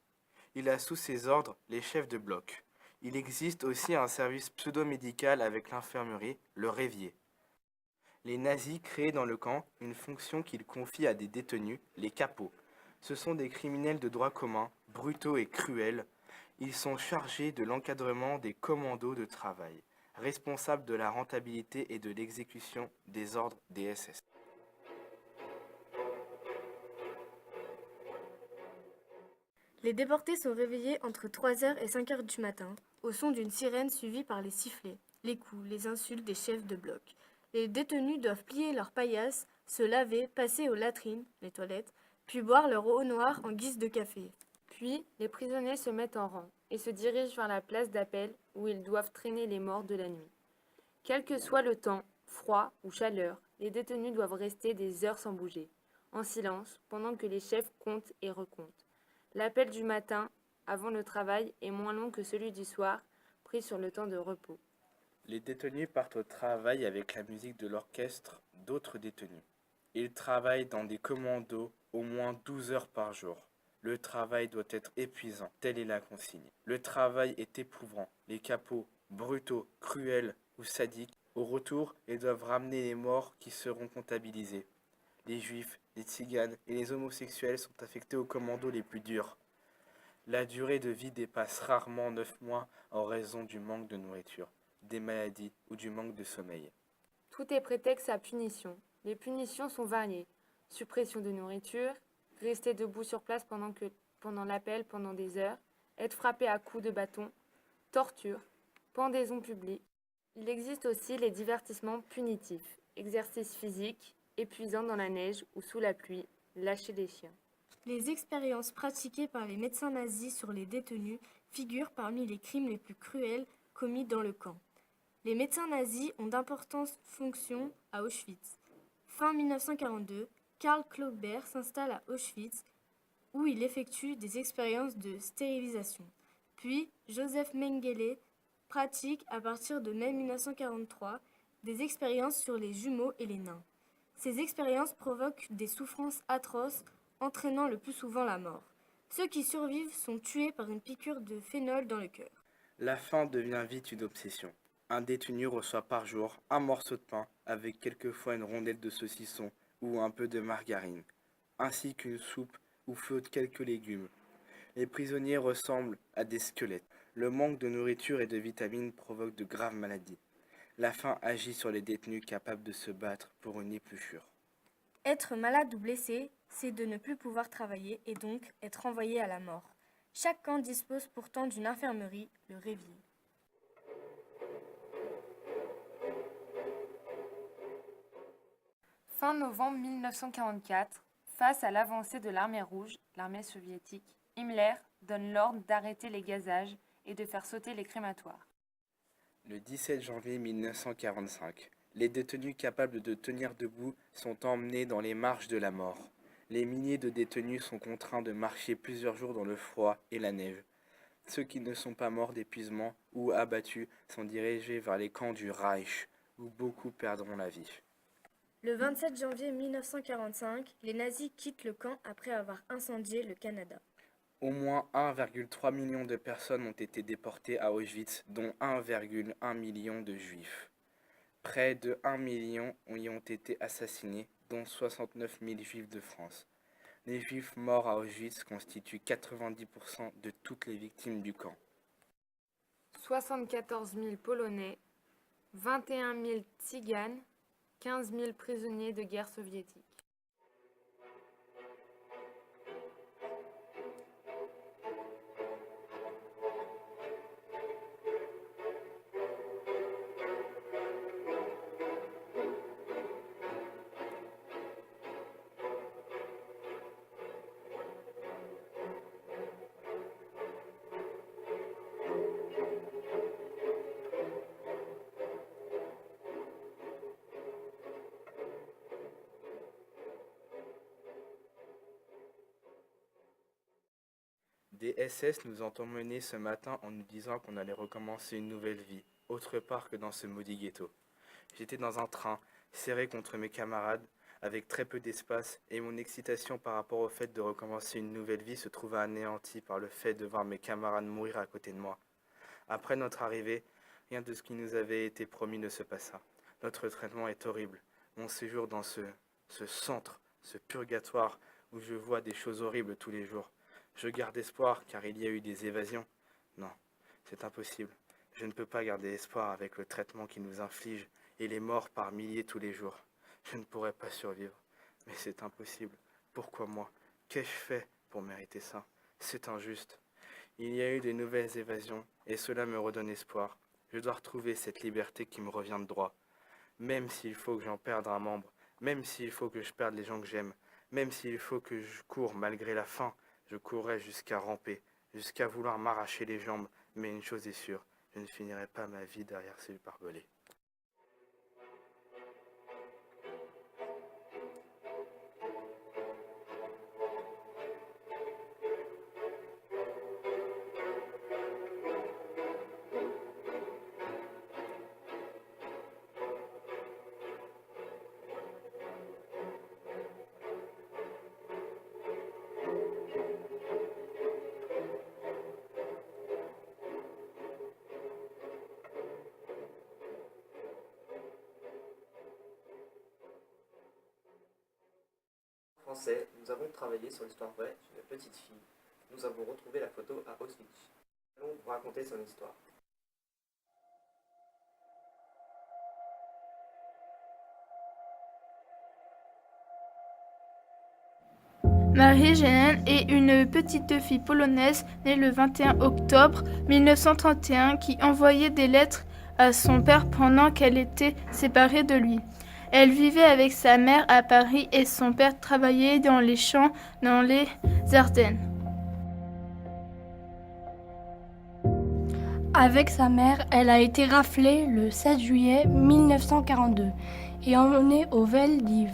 Il a sous ses ordres les chefs de bloc. Il existe aussi un service pseudo-médical avec l'infirmerie, le Révier. Les nazis créent dans le camp une fonction qu'ils confient à des détenus, les capots. Ce sont des criminels de droit commun, brutaux et cruels. Ils sont chargés de l'encadrement des commandos de travail, responsables de la rentabilité et de l'exécution des ordres des SS. Les déportés sont réveillés entre 3h et 5h du matin, au son d'une sirène suivie par les sifflets, les coups, les insultes des chefs de bloc. Les détenus doivent plier leurs paillasses, se laver, passer aux latrines, les toilettes, puis boire leur eau noire en guise de café. Puis, les prisonniers se mettent en rang et se dirigent vers la place d'appel où ils doivent traîner les morts de la nuit. Quel que soit le temps, froid ou chaleur, les détenus doivent rester des heures sans bouger, en silence, pendant que les chefs comptent et recomptent. L'appel du matin, avant le travail, est moins long que celui du soir, pris sur le temps de repos. Les détenus partent au travail avec la musique de l'orchestre d'autres détenus. Ils travaillent dans des commandos au moins 12 heures par jour. Le travail doit être épuisant, telle est la consigne. Le travail est éprouvant. Les capots, brutaux, cruels ou sadiques, au retour, ils doivent ramener les morts qui seront comptabilisés. Les juifs, les tziganes et les homosexuels sont affectés aux commandos les plus durs. La durée de vie dépasse rarement 9 mois en raison du manque de nourriture, des maladies ou du manque de sommeil. Tout est prétexte à punition. Les punitions sont variées. Suppression de nourriture, rester debout sur place pendant l'appel pendant des heures, être frappé à coups de bâton, torture, pendaison publique. Il existe aussi les divertissements punitifs, exercices physiques, épuisants dans la neige ou sous la pluie, lâcher des chiens. Les expériences pratiquées par les médecins nazis sur les détenus figurent parmi les crimes les plus cruels commis dans le camp. Les médecins nazis ont d'importantes fonctions à Auschwitz. Fin 1942, Karl Klockberg s'installe à Auschwitz où il effectue des expériences de stérilisation. Puis, Joseph Mengele pratique à partir de mai 1943 des expériences sur les jumeaux et les nains. Ces expériences provoquent des souffrances atroces entraînant le plus souvent la mort. Ceux qui survivent sont tués par une piqûre de phénol dans le cœur. La faim devient vite une obsession. Un détenu reçoit par jour un morceau de pain avec quelquefois une rondelle de saucisson ou un peu de margarine, ainsi qu'une soupe où flottent quelques légumes. Les prisonniers ressemblent à des squelettes. Le manque de nourriture et de vitamines provoque de graves maladies. La faim agit sur les détenus capables de se battre pour une épluchure. Être malade ou blessé, c'est de ne plus pouvoir travailler et donc être envoyé à la mort. Chaque camp dispose pourtant d'une infirmerie, le Révier. Fin novembre 1944, face à l'avancée de l'armée rouge, l'armée soviétique, Himmler donne l'ordre d'arrêter les gazages et de faire sauter les crématoires. Le 17 janvier 1945, les détenus capables de tenir debout sont emmenés dans les marches de la mort. Les milliers de détenus sont contraints de marcher plusieurs jours dans le froid et la neige. Ceux qui ne sont pas morts d'épuisement ou abattus sont dirigés vers les camps du Reich, où beaucoup perdront la vie. Le 27 janvier 1945, les nazis quittent le camp après avoir incendié le Canada. Au moins 1,3 million de personnes ont été déportées à Auschwitz, dont 1,1 million de juifs. Près de 1 million y ont été assassinés, dont 69 000 juifs de France. Les juifs morts à Auschwitz constituent 90% de toutes les victimes du camp. 74 000 Polonais, 21 000 Tziganes, 15 000 prisonniers de guerre soviétiques. Des SS nous ont emmenés ce matin en nous disant qu'on allait recommencer une nouvelle vie, autre part que dans ce maudit ghetto. J'étais dans un train, serré contre mes camarades, avec très peu d'espace, et mon excitation par rapport au fait de recommencer une nouvelle vie se trouva anéantie par le fait de voir mes camarades mourir à côté de moi. Après notre arrivée, rien de ce qui nous avait été promis ne se passa. Notre traitement est horrible. Mon séjour dans ce centre, ce purgatoire, où je vois des choses horribles tous les jours. Je garde espoir car il y a eu des évasions. Non, c'est impossible. Je ne peux pas garder espoir avec le traitement qu'ils nous infligent et les morts par milliers tous les jours. Je ne pourrais pas survivre. Mais c'est impossible. Pourquoi moi? Qu'ai-je fait pour mériter ça? C'est injuste. Il y a eu de nouvelles évasions et cela me redonne espoir. Je dois retrouver cette liberté qui me revient de droit. Même s'il faut que j'en perde un membre, même s'il faut que je perde les gens que j'aime, même s'il faut que je cours malgré la faim, je courrai jusqu'à ramper, jusqu'à vouloir m'arracher les jambes, mais une chose est sûre, je ne finirai pas ma vie derrière ces barbelés. Français, nous avons travaillé sur l'histoire vraie d'une petite fille. Nous avons retrouvé la photo à Auschwitz. Allons vous raconter son histoire. Marie-Hélène est une petite fille polonaise née le 21 octobre 1931 qui envoyait des lettres à son père pendant qu'elle était séparée de lui. Elle vivait avec sa mère à Paris et son père travaillait dans les champs dans les Ardennes. Avec sa mère, elle a été raflée le 16 juillet 1942 et emmenée au Vel d'Hiv.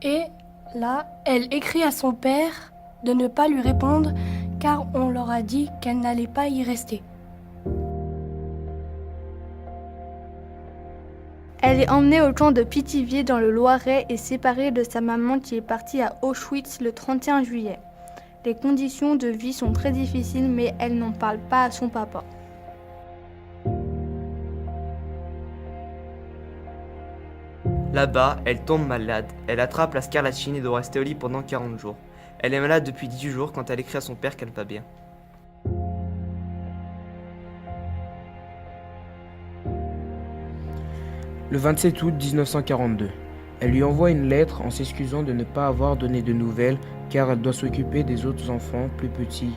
Et là, elle écrit à son père de ne pas lui répondre car on leur a dit qu'elle n'allait pas y rester. Elle est emmenée au camp de Pithiviers dans le Loiret et séparée de sa maman qui est partie à Auschwitz le 31 juillet. Les conditions de vie sont très difficiles mais elle n'en parle pas à son papa. Là-bas, elle tombe malade, elle attrape la scarlatine et doit rester au lit pendant 40 jours. Elle est malade depuis 18 jours quand elle écrit à son père qu'elle va bien. Le 27 août 1942, elle lui envoie une lettre en s'excusant de ne pas avoir donné de nouvelles car elle doit s'occuper des autres enfants plus petits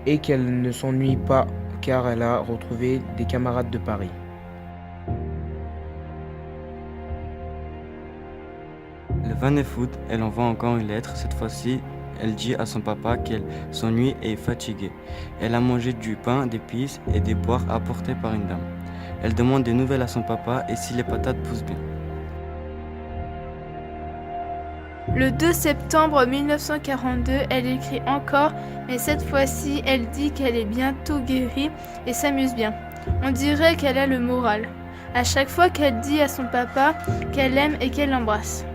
et qu'elle ne s'ennuie pas car elle a retrouvé des camarades de Paris. Le 29 août, elle envoie encore une lettre. Cette fois-ci, elle dit à son papa qu'elle s'ennuie et est fatiguée. Elle a mangé du pain, d'épices et des poires apportées par une dame. Elle demande des nouvelles à son papa et si les patates poussent bien. Le 2 septembre 1942, elle écrit encore, mais cette fois-ci, elle dit qu'elle est bientôt guérie et s'amuse bien. On dirait qu'elle a le moral. À chaque fois qu'elle dit à son papa qu'elle l'aime et qu'elle l'embrasse.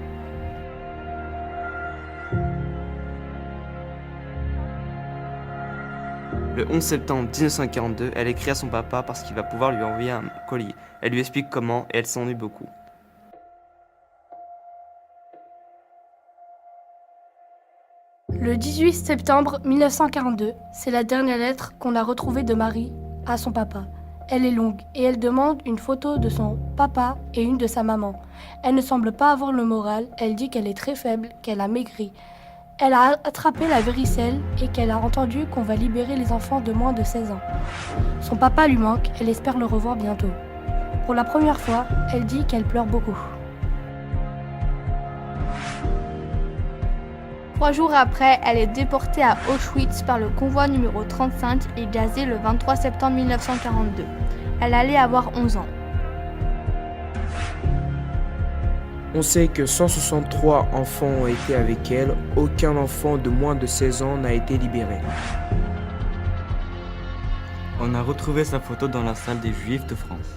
Le 11 septembre 1942, elle écrit à son papa parce qu'il va pouvoir lui envoyer un colis. Elle lui explique comment et elle s'ennuie beaucoup. Le 18 septembre 1942, c'est la dernière lettre qu'on a retrouvée de Marie à son papa. Elle est longue et elle demande une photo de son papa et une de sa maman. Elle ne semble pas avoir le moral, elle dit qu'elle est très faible, qu'elle a maigri. Elle a attrapé la varicelle et qu'elle a entendu qu'on va libérer les enfants de moins de 16 ans. Son papa lui manque, elle espère le revoir bientôt. Pour la première fois, elle dit qu'elle pleure beaucoup. 3 jours après, elle est déportée à Auschwitz par le convoi numéro 35 et gazée le 23 septembre 1942. Elle allait avoir 11 ans. On sait que 163 enfants ont été avec elle, aucun enfant de moins de 16 ans n'a été libéré. On a retrouvé sa photo dans la salle des Juifs de France.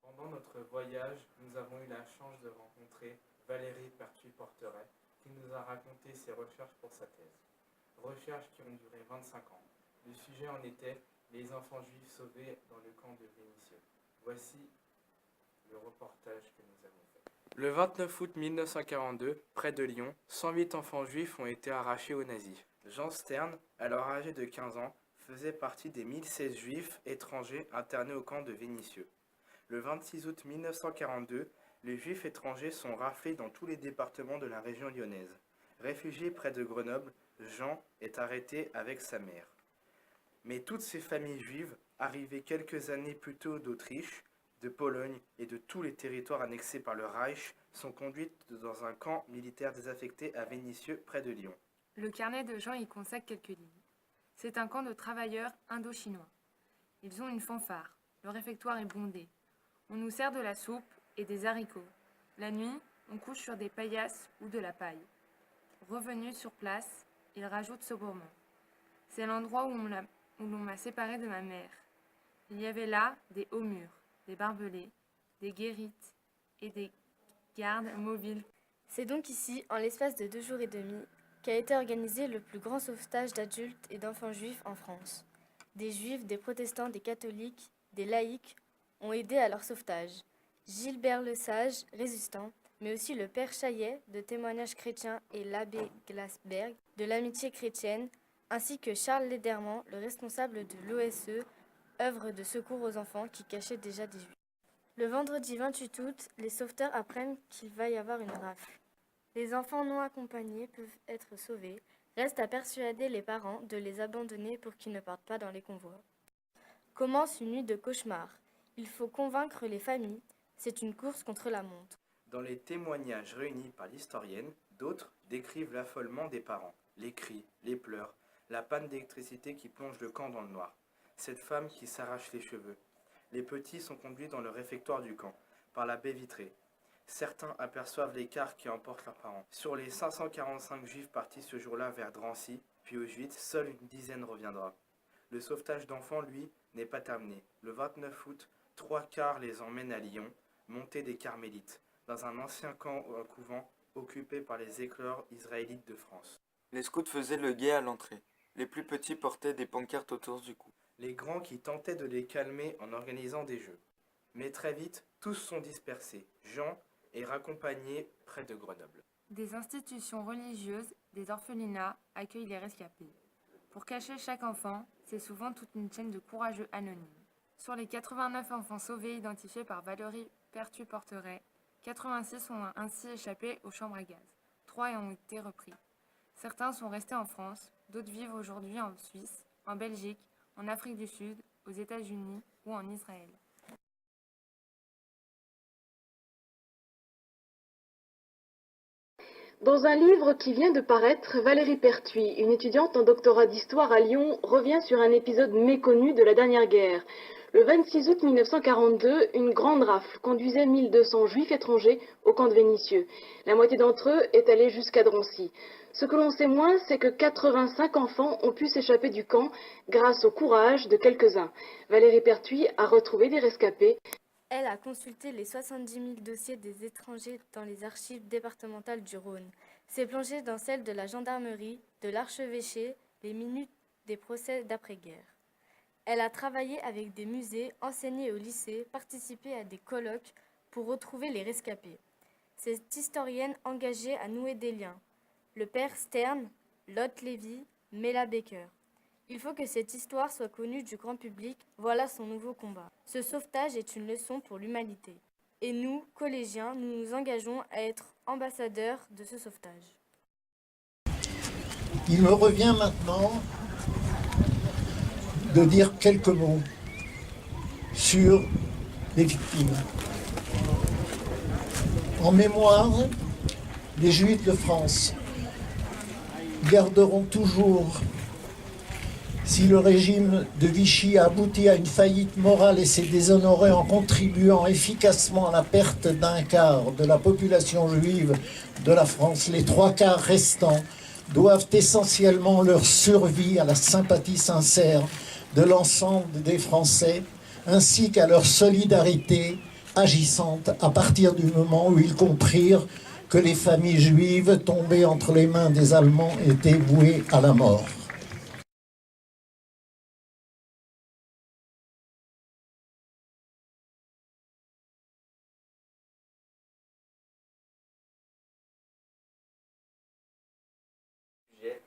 Pendant notre voyage, nous avons eu la chance de rencontrer Valérie Pertuis-Porteret, qui nous a raconté ses recherches pour sa thèse. Recherches qui ont duré 25 ans. Le sujet en était les enfants juifs sauvés dans le camp de Vénissieux. Voici le reportage que nous avons fait. Le 29 août 1942, près de Lyon, 108 enfants juifs ont été arrachés aux nazis. Jean Stern, alors âgé de 15 ans, faisait partie des 1016 juifs étrangers internés au camp de Vénissieux. Le 26 août 1942, les juifs étrangers sont raflés dans tous les départements de la région lyonnaise. Réfugié près de Grenoble, Jean est arrêté avec sa mère. Mais toutes ces familles juives, arrivées quelques années plus tôt d'Autriche, de Pologne et de tous les territoires annexés par le Reich, sont conduites dans un camp militaire désaffecté à Vénissieux, près de Lyon. Le carnet de Jean y consacre quelques lignes. C'est un camp de travailleurs indo-chinois. Ils ont une fanfare. Le réfectoire est bondé. On nous sert de la soupe et des haricots. La nuit, on couche sur des paillasses ou de la paille. Revenu sur place, il rajoute sobrement. C'est l'endroit où l'on m'a séparé de ma mère. Il y avait là des hauts murs, des barbelés, des guérites et des gardes mobiles. C'est donc ici, en l'espace de 2 jours et demi, qu'a été organisé le plus grand sauvetage d'adultes et d'enfants juifs en France. Des juifs, des protestants, des catholiques, des laïcs ont aidé à leur sauvetage. Gilbert Lesage, résistant, mais aussi le père Chaillet, de Témoignages chrétiens, et l'abbé Glasberg, de l'Amitié chrétienne, ainsi que Charles Lederman, le responsable de l'OSE, œuvre de secours aux enfants qui cachait déjà des juifs. Le vendredi 28 août, les sauveteurs apprennent qu'il va y avoir une rafle. Les enfants non accompagnés peuvent être sauvés, reste à persuader les parents de les abandonner pour qu'ils ne partent pas dans les convois. Commence une nuit de cauchemar. Il faut convaincre les familles, c'est une course contre la montre. Dans les témoignages réunis par l'historienne, d'autres décrivent l'affolement des parents, les cris, les pleurs, la panne d'électricité qui plonge le camp dans le noir, cette femme qui s'arrache les cheveux. Les petits sont conduits dans le réfectoire du camp, par la baie vitrée. Certains aperçoivent les cars qui emportent leurs parents. Sur les 545 juifs partis ce jour-là vers Drancy, puis Auschwitz, seule une dizaine reviendra. Le sauvetage d'enfants, lui, n'est pas terminé. Le 29 août, 3 cars les emmènent à Lyon, montée des Carmélites, dans un ancien camp ou un couvent occupé par les éclores israélites de France. Les scouts faisaient le guet à l'entrée. Les plus petits portaient des pancartes autour du cou. Les grands qui tentaient de les calmer en organisant des jeux. Mais très vite, tous sont dispersés. Jean et raccompagnés près de Grenoble. Des institutions religieuses, des orphelinats accueillent les rescapés. Pour cacher chaque enfant, c'est souvent toute une chaîne de courageux anonymes. Sur les 89 enfants sauvés identifiés par Valérie Pertuis-Porteret, 86 ont ainsi échappé aux chambres à gaz. 3 ont été repris. Certains sont restés en France, d'autres vivent aujourd'hui en Suisse, en Belgique, en Afrique du Sud, aux États-Unis ou en Israël. Dans un livre qui vient de paraître, Valérie Pertuis, une étudiante en doctorat d'histoire à Lyon, revient sur un épisode méconnu de la dernière guerre. Le 26 août 1942, une grande rafle conduisait 1200 juifs étrangers au camp de Vénissieux. La moitié d'entre eux est allée jusqu'à Drancy. Ce que l'on sait moins, c'est que 85 enfants ont pu s'échapper du camp grâce au courage de quelques-uns. Valérie Pertuis a retrouvé des rescapés. Elle a consulté les 70 000 dossiers des étrangers dans les archives départementales du Rhône, s'est plongée dans celles de la gendarmerie, de l'archevêché, les minutes des procès d'après-guerre. Elle a travaillé avec des musées, enseigné au lycée, participé à des colloques pour retrouver les rescapés. Cette historienne engagée a noué des liens. Le père Stern, Lotte Lévy, Mela Baker. Il faut que cette histoire soit connue du grand public, voilà son nouveau combat. Ce sauvetage est une leçon pour l'humanité. Et nous, collégiens, nous nous engageons à être ambassadeurs de ce sauvetage. Il me revient maintenant de dire quelques mots sur les victimes. En mémoire, les Juifs de France garderont toujours, si le régime de Vichy a abouti à une faillite morale et s'est déshonoré en contribuant efficacement à la perte d'un quart de la population juive de la France, les 3/4 restants doivent essentiellement leur survie à la sympathie sincère de l'ensemble des Français, ainsi qu'à leur solidarité agissante à partir du moment où ils comprirent que les familles juives tombées entre les mains des Allemands étaient vouées à la mort.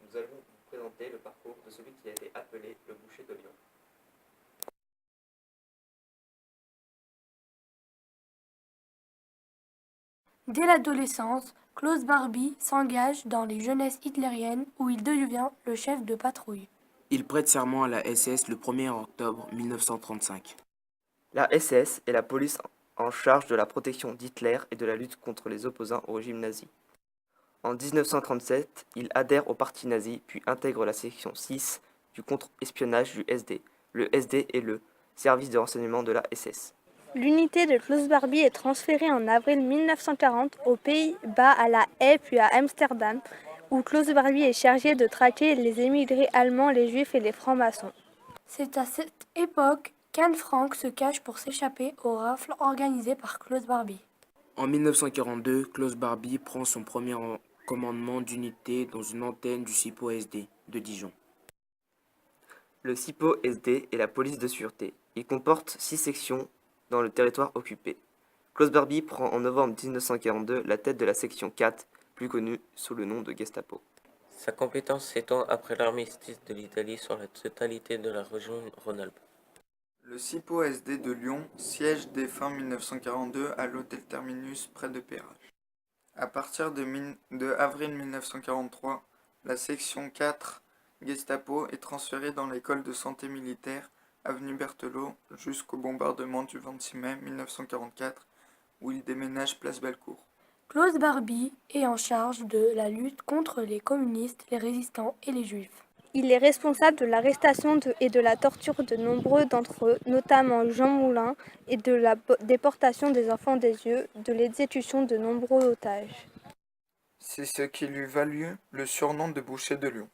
Nous allons vous présenter le parcours de celui qui a été appelé le boucher de Lyon. Dès l'adolescence, Klaus Barbie s'engage dans les jeunesses hitlériennes où il devient le chef de patrouille. Il prête serment à la SS le 1er octobre 1935. La SS est la police en charge de la protection d'Hitler et de la lutte contre les opposants au régime nazi. En 1937, il adhère au parti nazi, puis intègre la section 6 du contre-espionnage du SD. Le SD est le service de renseignement de la SS. L'unité de Klaus Barbie est transférée en avril 1940 aux Pays-Bas à La Haye puis à Amsterdam, où Klaus Barbie est chargé de traquer les émigrés allemands, les juifs et les francs-maçons. C'est à cette époque qu'Anne Frank se cache pour s'échapper aux rafles organisées par Klaus Barbie. En 1942, Klaus Barbie prend son premier commandement d'unité dans une antenne du SIPO SD de Dijon. Le SIPO SD est la police de sûreté. Il comporte 6 sections dans le territoire occupé. Klaus Barbie prend en novembre 1942 la tête de la section 4, plus connue sous le nom de Gestapo. Sa compétence s'étend après l'armistice de l'Italie sur la totalité de la région Rhône-Alpes. Le SIPO SD de Lyon siège dès fin 1942 à l'hôtel Terminus près de Perrache. À partir de avril 1943, la section 4 Gestapo est transférée dans l'école de santé militaire avenue Berthelot jusqu'au bombardement du 26 mai 1944 où il déménage place Bellecour. Klaus Barbie est en charge de la lutte contre les communistes, les résistants et les juifs. Il est responsable de l'arrestation et de la torture de nombreux d'entre eux, notamment Jean Moulin, et de la déportation des enfants des yeux, de l'exécution de nombreux otages. C'est ce qui lui valut le surnom de boucher de Lyon.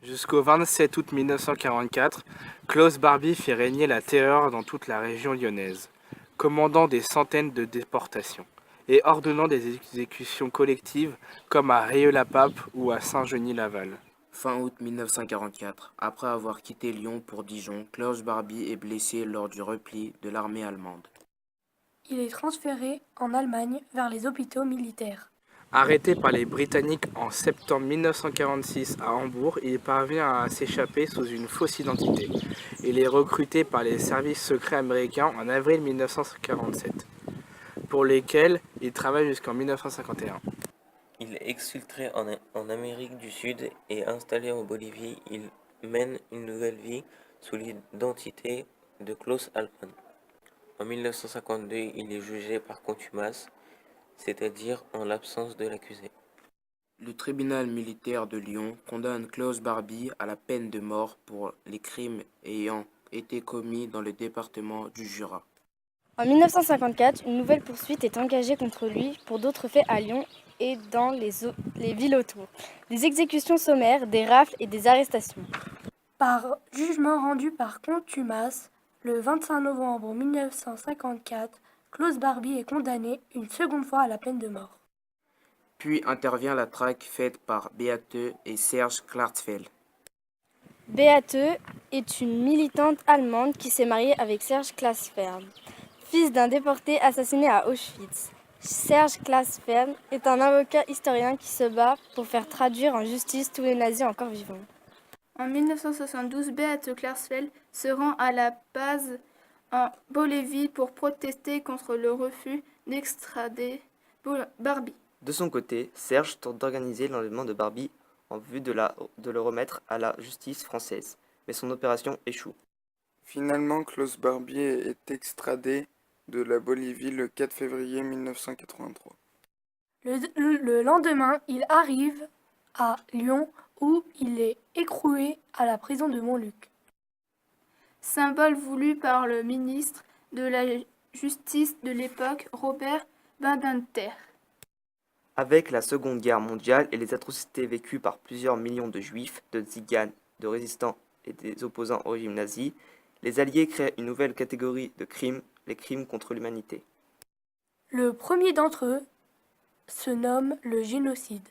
Jusqu'au 27 août 1944, Klaus Barbie fait régner la terreur dans toute la région lyonnaise, commandant des centaines de déportations et ordonnant des exécutions collectives comme à Rieux-la-Pape ou à Saint-Genis-Laval. Fin août 1944, après avoir quitté Lyon pour Dijon, Klaus Barbie est blessé lors du repli de l'armée allemande. il est transféré en Allemagne vers les hôpitaux militaires. Arrêté par les Britanniques en septembre 1946 à Hambourg, il parvient à s'échapper sous une fausse identité. Il est recruté par les services secrets américains en avril 1947, pour lesquels il travaille jusqu'en 1951. Il est exfiltré en Amérique du Sud et installé en Bolivie. Il mène une nouvelle vie sous l'identité de Klaus Allmann. En 1952, il est jugé par contumace, c'est-à-dire en l'absence de l'accusé. Le tribunal militaire de Lyon condamne Klaus Barbie à la peine de mort pour les crimes ayant été commis dans le département du Jura. En 1954, une nouvelle poursuite est engagée contre lui pour d'autres faits à Lyon et dans les villes autour. Des exécutions sommaires, des rafles et des arrestations. Par jugement rendu par contumace, le 25 novembre 1954, Klaus Barbie est condamné une seconde fois à la peine de mort. Puis intervient la traque faite par Beate et Serge Klarsfeld. Beate est une militante allemande qui s'est mariée avec Serge Klarsfeld, fils d'un déporté assassiné à Auschwitz. Serge Klarsfeld est un avocat historien qui se bat pour faire traduire en justice tous les nazis encore vivants. En 1972, Beate Klarsfeld se rend à la base en Bolivie pour protester contre le refus d'extrader Barbie. De son côté, Serge tente d'organiser l'enlèvement de Barbie en vue de le remettre à la justice française, mais son opération échoue. Finalement, Klaus Barbie est extradé de la Bolivie le 4 février 1983. Le lendemain, il arrive à Lyon où il est écroué à la prison de Montluc. Symbole voulu par le ministre de la Justice de l'époque, Robert Badinter. Avec la Seconde Guerre mondiale et les atrocités vécues par plusieurs millions de juifs, de tziganes, de résistants et des opposants au régime nazi, les Alliés créent une nouvelle catégorie de crimes, les crimes contre l'humanité. Le premier d'entre eux se nomme le génocide.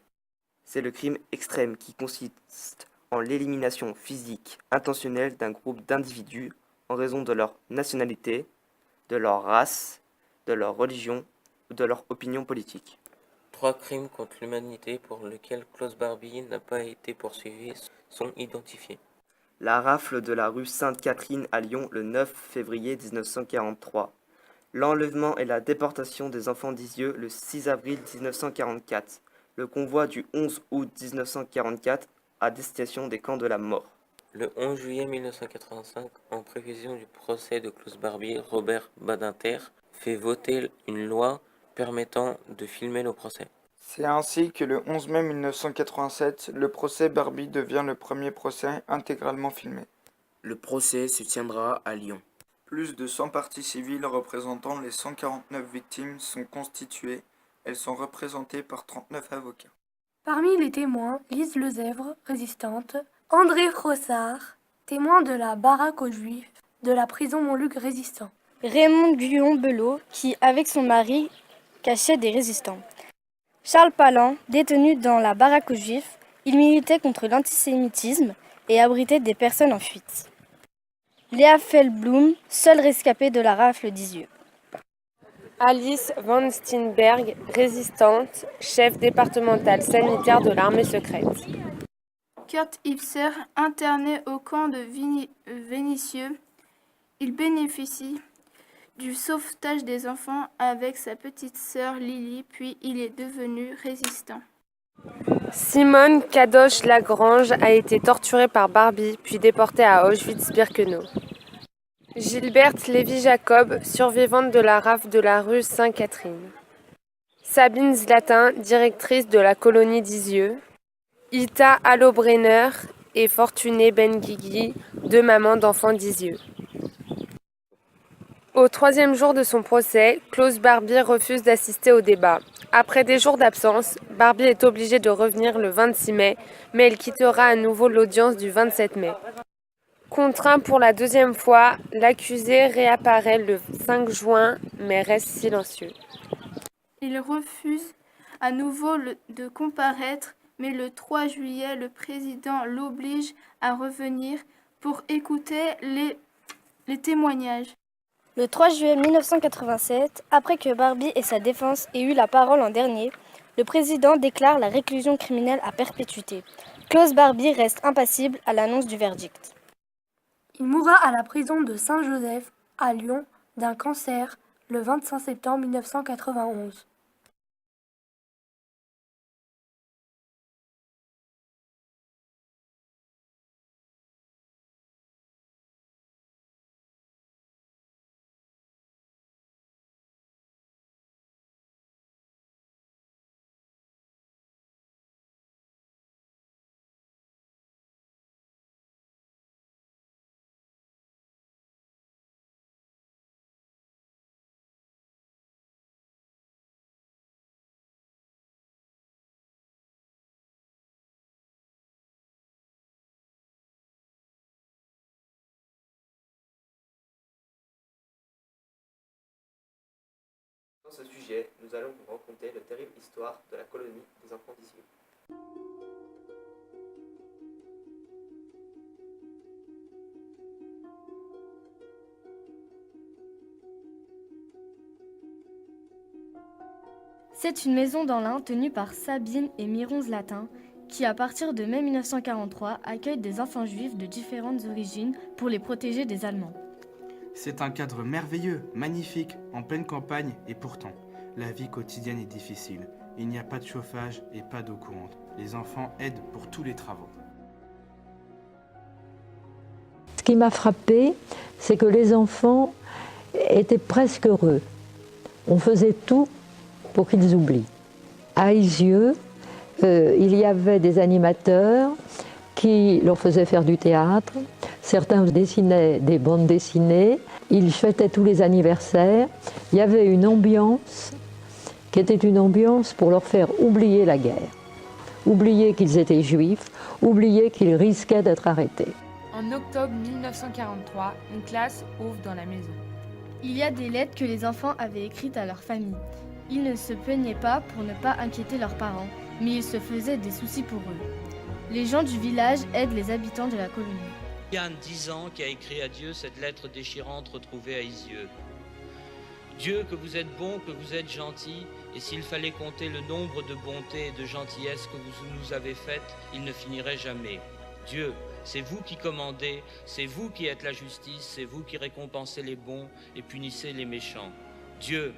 C'est le crime extrême qui consiste en l'élimination physique intentionnelle d'un groupe d'individus en raison de leur nationalité, de leur race, de leur religion ou de leur opinion politique. 3 crimes contre l'humanité pour lesquels Klaus Barbie n'a pas été poursuivi sont identifiés. La rafle de la rue Sainte-Catherine à Lyon le 9 février 1943. L'enlèvement et la déportation des enfants d'Isieux le 6 avril 1944. Le convoi du 11 août 1944 à destination des camps de la mort. Le 11 juillet 1985, en prévision du procès de Klaus Barbie, Robert Badinter fait voter une loi permettant de filmer le procès. C'est ainsi que le 11 mai 1987, le procès Barbie devient le premier procès intégralement filmé. Le procès se tiendra à Lyon. Plus de 100 parties civiles représentant les 149 victimes sont constituées. Elles sont représentées par 39 avocats. Parmi les témoins, Lise Lezèvre, résistante, André Frossard, témoin de la baraque aux Juifs, de la prison Montluc résistant. Raymond Guyon-Belot, qui, avec son mari, cachait des résistants. Charles Palan, détenu dans la baraque aux Juifs, il militait contre l'antisémitisme et abritait des personnes en fuite. Léa Feldblum, seule rescapée de la rafle d'Isieux. Alice Van Steenberg, résistante, chef départemental sanitaire de l'armée secrète. Kurt Hipser, interné au camp de Vénissieux, il bénéficie du sauvetage des enfants avec sa petite sœur Lily, puis il est devenu résistant. Simone Kadosh-Lagrange a été torturée par Barbie, puis déportée à Auschwitz-Birkenau. Gilberte Lévy-Jacob, survivante de la rafle de la rue Sainte-Catherine. Sabine Zlatin, directrice de la colonie d'Isieux. Ita Allobrenner et Fortuné Benguigui, 2 mamans d'enfants d'Isieux. Au 3e jour de son procès, Klaus Barbie refuse d'assister au débat. Après des jours d'absence, Barbie est obligée de revenir le 26 mai, mais elle quittera à nouveau l'audience du 27 mai. Contraint pour la 2e fois, l'accusé réapparaît le 5 juin, mais reste silencieux. Il refuse à nouveau de comparaître, mais le 3 juillet, le président l'oblige à revenir pour écouter les témoignages. Le 3 juillet 1987, après que Barbie et sa défense aient eu la parole en dernier, le président déclare la réclusion criminelle à perpétuité. Klaus Barbie reste impassible à l'annonce du verdict. Il mourra à la prison de Saint-Joseph, à Lyon, d'un cancer, le 25 septembre 1991. Dans ce sujet, nous allons vous raconter la terrible histoire de la colonie des enfants d'Isieux. C'est une maison dans l'Ain tenue par Sabine et Miron Zlatin qui, à partir de mai 1943, accueille des enfants juifs de différentes origines pour les protéger des Allemands. C'est un cadre merveilleux, magnifique, en pleine campagne, et pourtant, la vie quotidienne est difficile. Il n'y a pas de chauffage et pas d'eau courante. Les enfants aident pour tous les travaux. Ce qui m'a frappée, c'est que les enfants étaient presque heureux. On faisait tout pour qu'ils oublient. À Isieux, il y avait des animateurs qui leur faisaient faire du théâtre. Certains dessinaient des bandes dessinées. Ils fêtaient tous les anniversaires. Il y avait une ambiance qui était une ambiance pour leur faire oublier la guerre. Oublier qu'ils étaient juifs, oublier qu'ils risquaient d'être arrêtés. En octobre 1943, une classe ouvre dans la maison. Il y a des lettres que les enfants avaient écrites à leur famille. Ils ne se plaignaient pas pour ne pas inquiéter leurs parents, mais ils se faisaient des soucis pour eux. Les gens du village aident les habitants de la colonie. Yann, 10 ans, qui a écrit à Dieu cette lettre déchirante retrouvée à Isieux. Dieu, que vous êtes bon, que vous êtes gentil, et s'il fallait compter le nombre de bontés et de gentillesses que vous nous avez faites, il ne finirait jamais. Dieu, c'est vous qui commandez, c'est vous qui êtes la justice, c'est vous qui récompensez les bons et punissez les méchants. Dieu,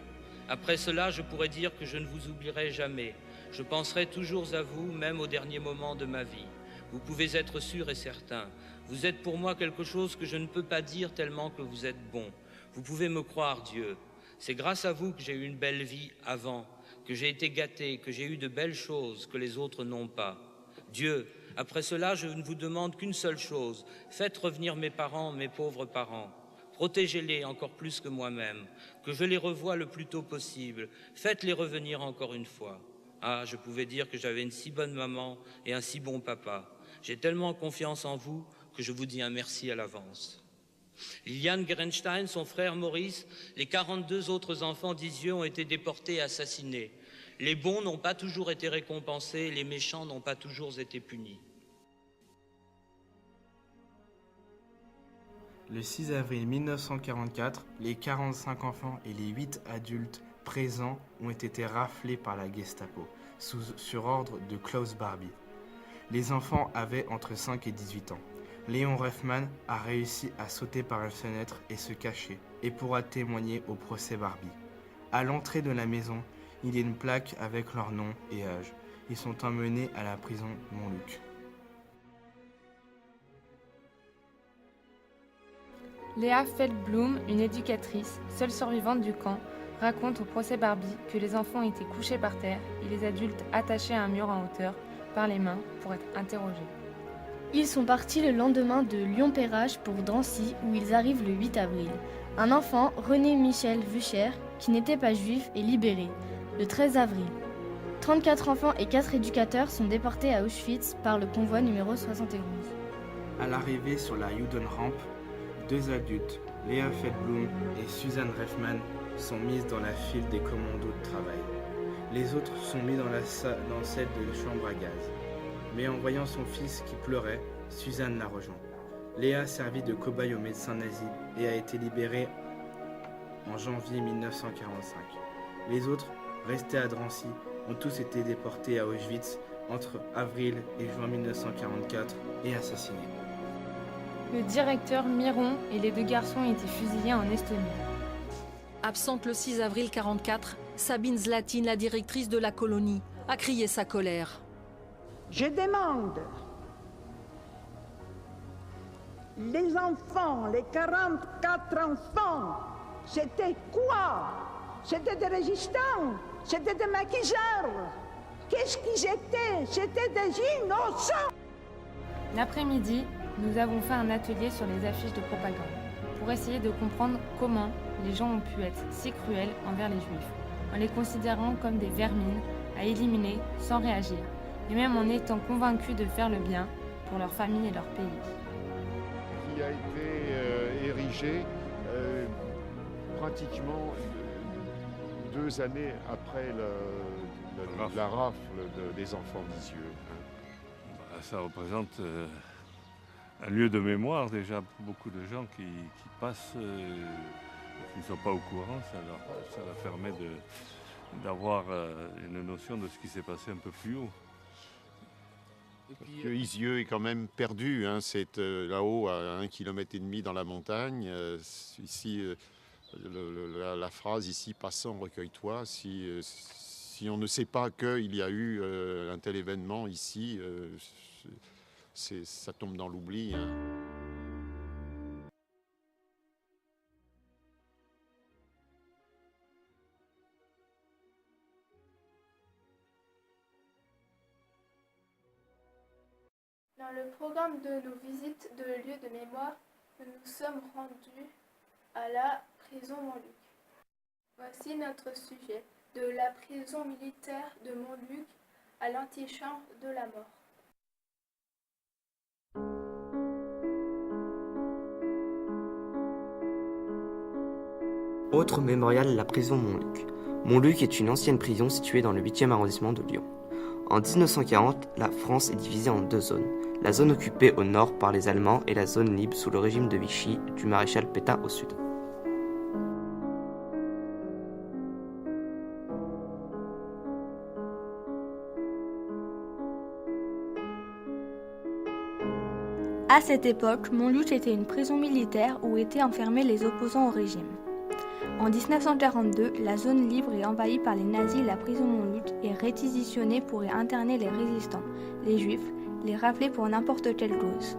après cela, je pourrais dire que je ne vous oublierai jamais. Je penserai toujours à vous, même au dernier moment de ma vie. Vous pouvez être sûr et certain. Vous êtes pour moi quelque chose que je ne peux pas dire tellement que vous êtes bon. Vous pouvez me croire, Dieu. C'est grâce à vous que j'ai eu une belle vie avant, que j'ai été gâté, que j'ai eu de belles choses que les autres n'ont pas. Dieu, après cela, je ne vous demande qu'une seule chose. Faites revenir mes parents, mes pauvres parents. Protégez-les encore plus que moi-même, que je les revoie le plus tôt possible. Faites-les revenir encore une fois. Ah, je pouvais dire que j'avais une si bonne maman et un si bon papa. J'ai tellement confiance en vous que je vous dis un merci à l'avance. Liliane Gerenstein, son frère Maurice, les 42 autres enfants d'Isieux ont été déportés et assassinés. Les bons n'ont pas toujours été récompensés, les méchants n'ont pas toujours été punis. Le 6 avril 1944, les 45 enfants et les 8 adultes présents ont été raflés par la Gestapo, sur ordre de Klaus Barbie. Les enfants avaient entre 5 et 18 ans. Léon Reffman a réussi à sauter par une fenêtre et se cacher, et pourra témoigner au procès Barbie. À l'entrée de la maison, il y a une plaque avec leur nom et âge. Ils sont emmenés à la prison Montluc. Léa Feldblum, une éducatrice, seule survivante du camp, raconte au procès Barbie que les enfants étaient couchés par terre et les adultes attachés à un mur en hauteur par les mains pour être interrogés. Ils sont partis le lendemain de Lyon-Perrache pour Drancy, où ils arrivent le 8 avril. Un enfant, René Michel Vucher, qui n'était pas juif, est libéré, le 13 avril. 34 enfants et 4 éducateurs sont déportés à Auschwitz par le convoi numéro 71. À l'arrivée sur la Judenrampe, 2 adultes, Léa Feldblum et Suzanne Reffman, sont mises dans la file des commandos de travail. Les autres sont mis dans celle de chambre à gaz. Mais en voyant son fils qui pleurait, Suzanne l'a rejoint. Léa servit de cobaye aux médecins nazis et a été libérée en janvier 1945. Les autres, restés à Drancy, ont tous été déportés à Auschwitz entre avril et juin 1944 et assassinés. Le directeur Miron et les 2 garçons ont été fusillés en Estonie. Absente le 6 avril 1944, Sabine Zlatine, la directrice de la colonie, a crié sa colère. Je demande, les enfants, les 44 enfants, c'était quoi? C'était des résistants, c'était des maquisards. Qu'est-ce qu'ils étaient? C'était des innocents. L'après-midi, nous avons fait un atelier sur les affiches de propagande pour essayer de comprendre comment les gens ont pu être si cruels envers les Juifs, en les considérant comme des vermines à éliminer sans réagir, et même en étant convaincus de faire le bien pour leur famille et leur pays. Qui a été érigé pratiquement 2 années après la rafle des enfants d'Isieux. Ça représente un lieu de mémoire déjà pour beaucoup de gens qui passent, qui ne sont pas au courant. Ça leur permet d'avoir une notion de ce qui s'est passé un peu plus haut. Parce que Isieux est quand même perdu, hein. C'est là-haut à 1,5 km dans la montagne. Ici, la phrase ici, passant, recueille-toi. Si on ne sait pas qu'il y a eu un tel événement ici, ça tombe dans l'oubli. Hein. Dans le programme de nos visites de lieux de mémoire, nous nous sommes rendus à la prison Montluc. Voici notre sujet, de la prison militaire de Montluc à l'antichambre de la mort. Autre mémorial, la prison Montluc. Montluc est une ancienne prison située dans le 8e arrondissement de Lyon. En 1940, la France est divisée en 2 zones. La zone occupée au nord par les Allemands et la zone libre sous le régime de Vichy du maréchal Pétain au sud. À cette époque, Montluc était une prison militaire où étaient enfermés les opposants au régime. En 1942, la zone libre est envahie par les nazis et la prison Montluc est réquisitionnée pour y interner les résistants, les juifs, les rappeler pour n'importe quelle cause.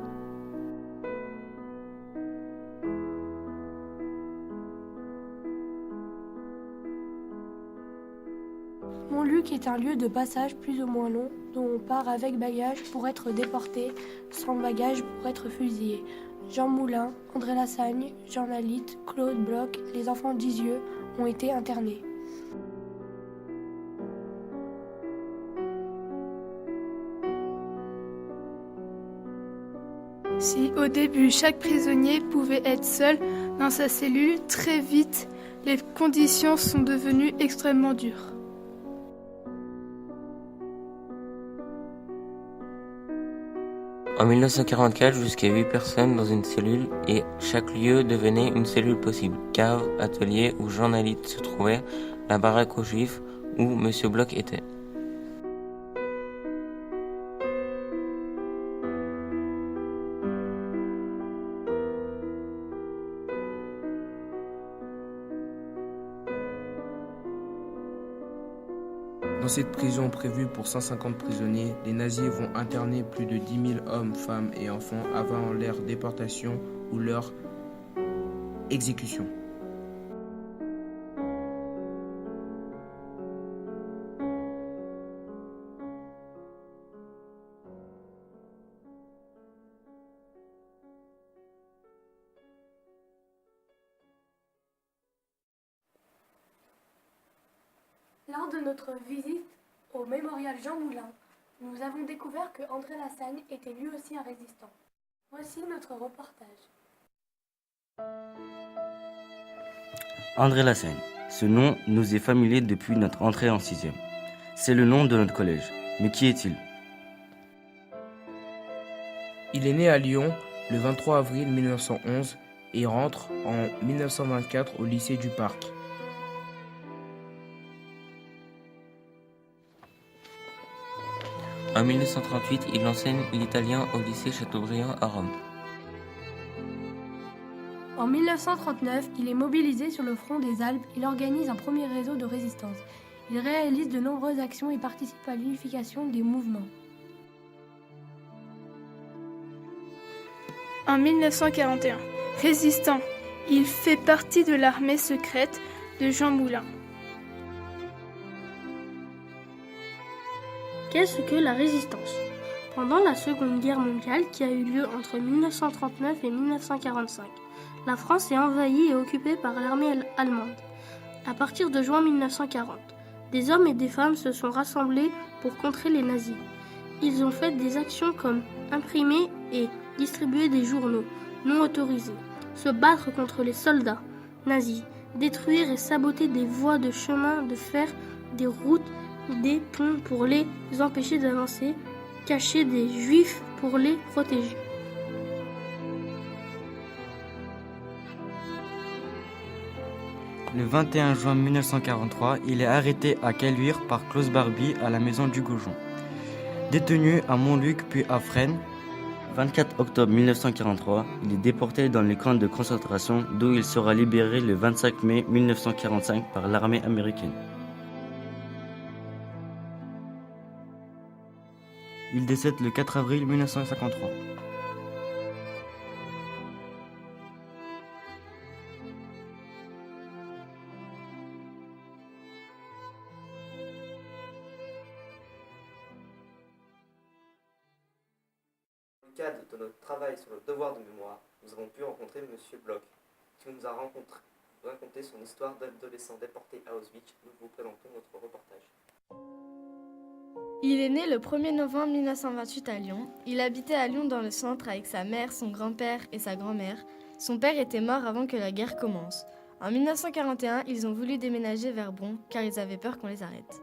Montluc est un lieu de passage plus ou moins long dont on part avec bagages pour être déporté, sans bagages pour être fusillé. Jean Moulin, André Lassagne, Jean Lalitte, Claude Bloch, les enfants d'Isieux ont été internés. Si au début chaque prisonnier pouvait être seul dans sa cellule, très vite les conditions sont devenues extrêmement dures. En 1944, jusqu'à 8 personnes dans une cellule et chaque lieu devenait une cellule possible. Cave, atelier où Jean Lalitte se trouvait, la baraque aux Juifs où Monsieur Bloch était. Dans cette prison prévue pour 150 prisonniers, les nazis vont interner plus de 10 000 hommes, femmes et enfants avant leur déportation ou leur exécution. Lors de notre visite au mémorial Jean Moulin, nous avons découvert que André Lassagne était lui aussi un résistant. Voici notre reportage. André Lassagne. Ce nom nous est familier depuis notre entrée en 6e. C'est le nom de notre collège. Mais qui est-il? Il est né à Lyon le 23 avril 1911. et rentre en 1924 au lycée du Parc. En 1938, il enseigne l'italien au lycée Chateaubriand à Rome. En 1939, il est mobilisé sur le front des Alpes. Il organise un premier réseau de résistance. Il réalise de nombreuses actions et participe à l'unification des mouvements. En 1941, résistant, il fait partie de l'armée secrète de Jean Moulin. Qu'est-ce que la résistance ? Pendant la Seconde Guerre mondiale, qui a eu lieu entre 1939 et 1945, la France est envahie et occupée par l'armée allemande. À partir de juin 1940, des hommes et des femmes se sont rassemblés pour contrer les nazis. Ils ont fait des actions comme imprimer et distribuer des journaux non autorisés, se battre contre les soldats nazis, détruire et saboter des voies de chemin de fer, des routes, des ponts pour les empêcher d'avancer, cacher des juifs pour les protéger. Le 21 juin 1943, il est arrêté à Caluire par Klaus Barbie à la maison du Gaujon. Détenu à Montluc puis à Fresnes, 24 octobre 1943, il est déporté dans les camps de concentration d'où il sera libéré le 25 mai 1945 par l'armée américaine. Il décède le 4 avril 1953. Dans le cadre de notre travail sur le devoir de mémoire, nous avons pu rencontrer M. Bloch, qui nous a raconté son histoire d'adolescent déporté à Auschwitz. Nous vous présentons notre reportage. Il est né le 1er novembre 1928 à Lyon. Il habitait à Lyon dans le centre avec sa mère, son grand-père et sa grand-mère. Son père était mort avant que la guerre commence. En 1941, ils ont voulu déménager vers Bron car ils avaient peur qu'on les arrête.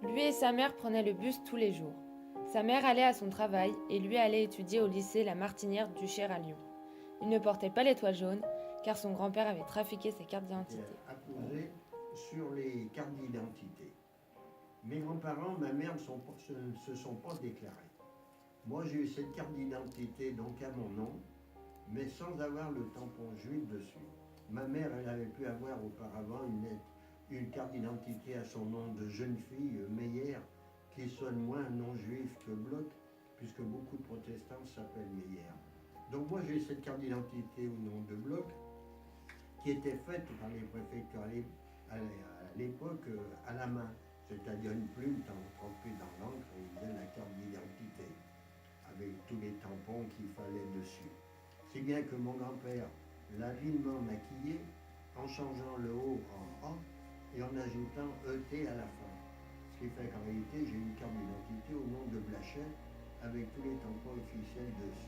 Lui et sa mère prenaient le bus tous les jours. Sa mère allait à son travail et lui allait étudier au lycée La Martinière du Cher à Lyon. Il ne portait pas l'étoile jaune car son grand-père avait trafiqué ses cartes d'identité. Apposé sur les cartes d'identité. Mes grands-parents, ma mère ne se sont pas déclarés. Moi, j'ai eu cette carte d'identité donc à mon nom, mais sans avoir le tampon juif dessus. Ma mère, elle avait pu avoir auparavant une carte d'identité à son nom de jeune fille, Meyer, qui sonne moins non juif que Bloch, puisque beaucoup de protestants s'appellent Meyer. Donc moi, j'ai eu cette carte d'identité au nom de Bloch, qui était faite par les préfectures à l'époque à la main, c'est-à-dire une plume trempée dans l'encre et il faisait la carte d'identité, avec tous les tampons qu'il fallait dessus. Si bien que mon grand-père l'a habilement maquillé en changeant le O en A et en ajoutant ET à la fin. Ce qui fait qu'en réalité, j'ai une carte d'identité au nom de Blachet avec tous les tampons officiels dessus.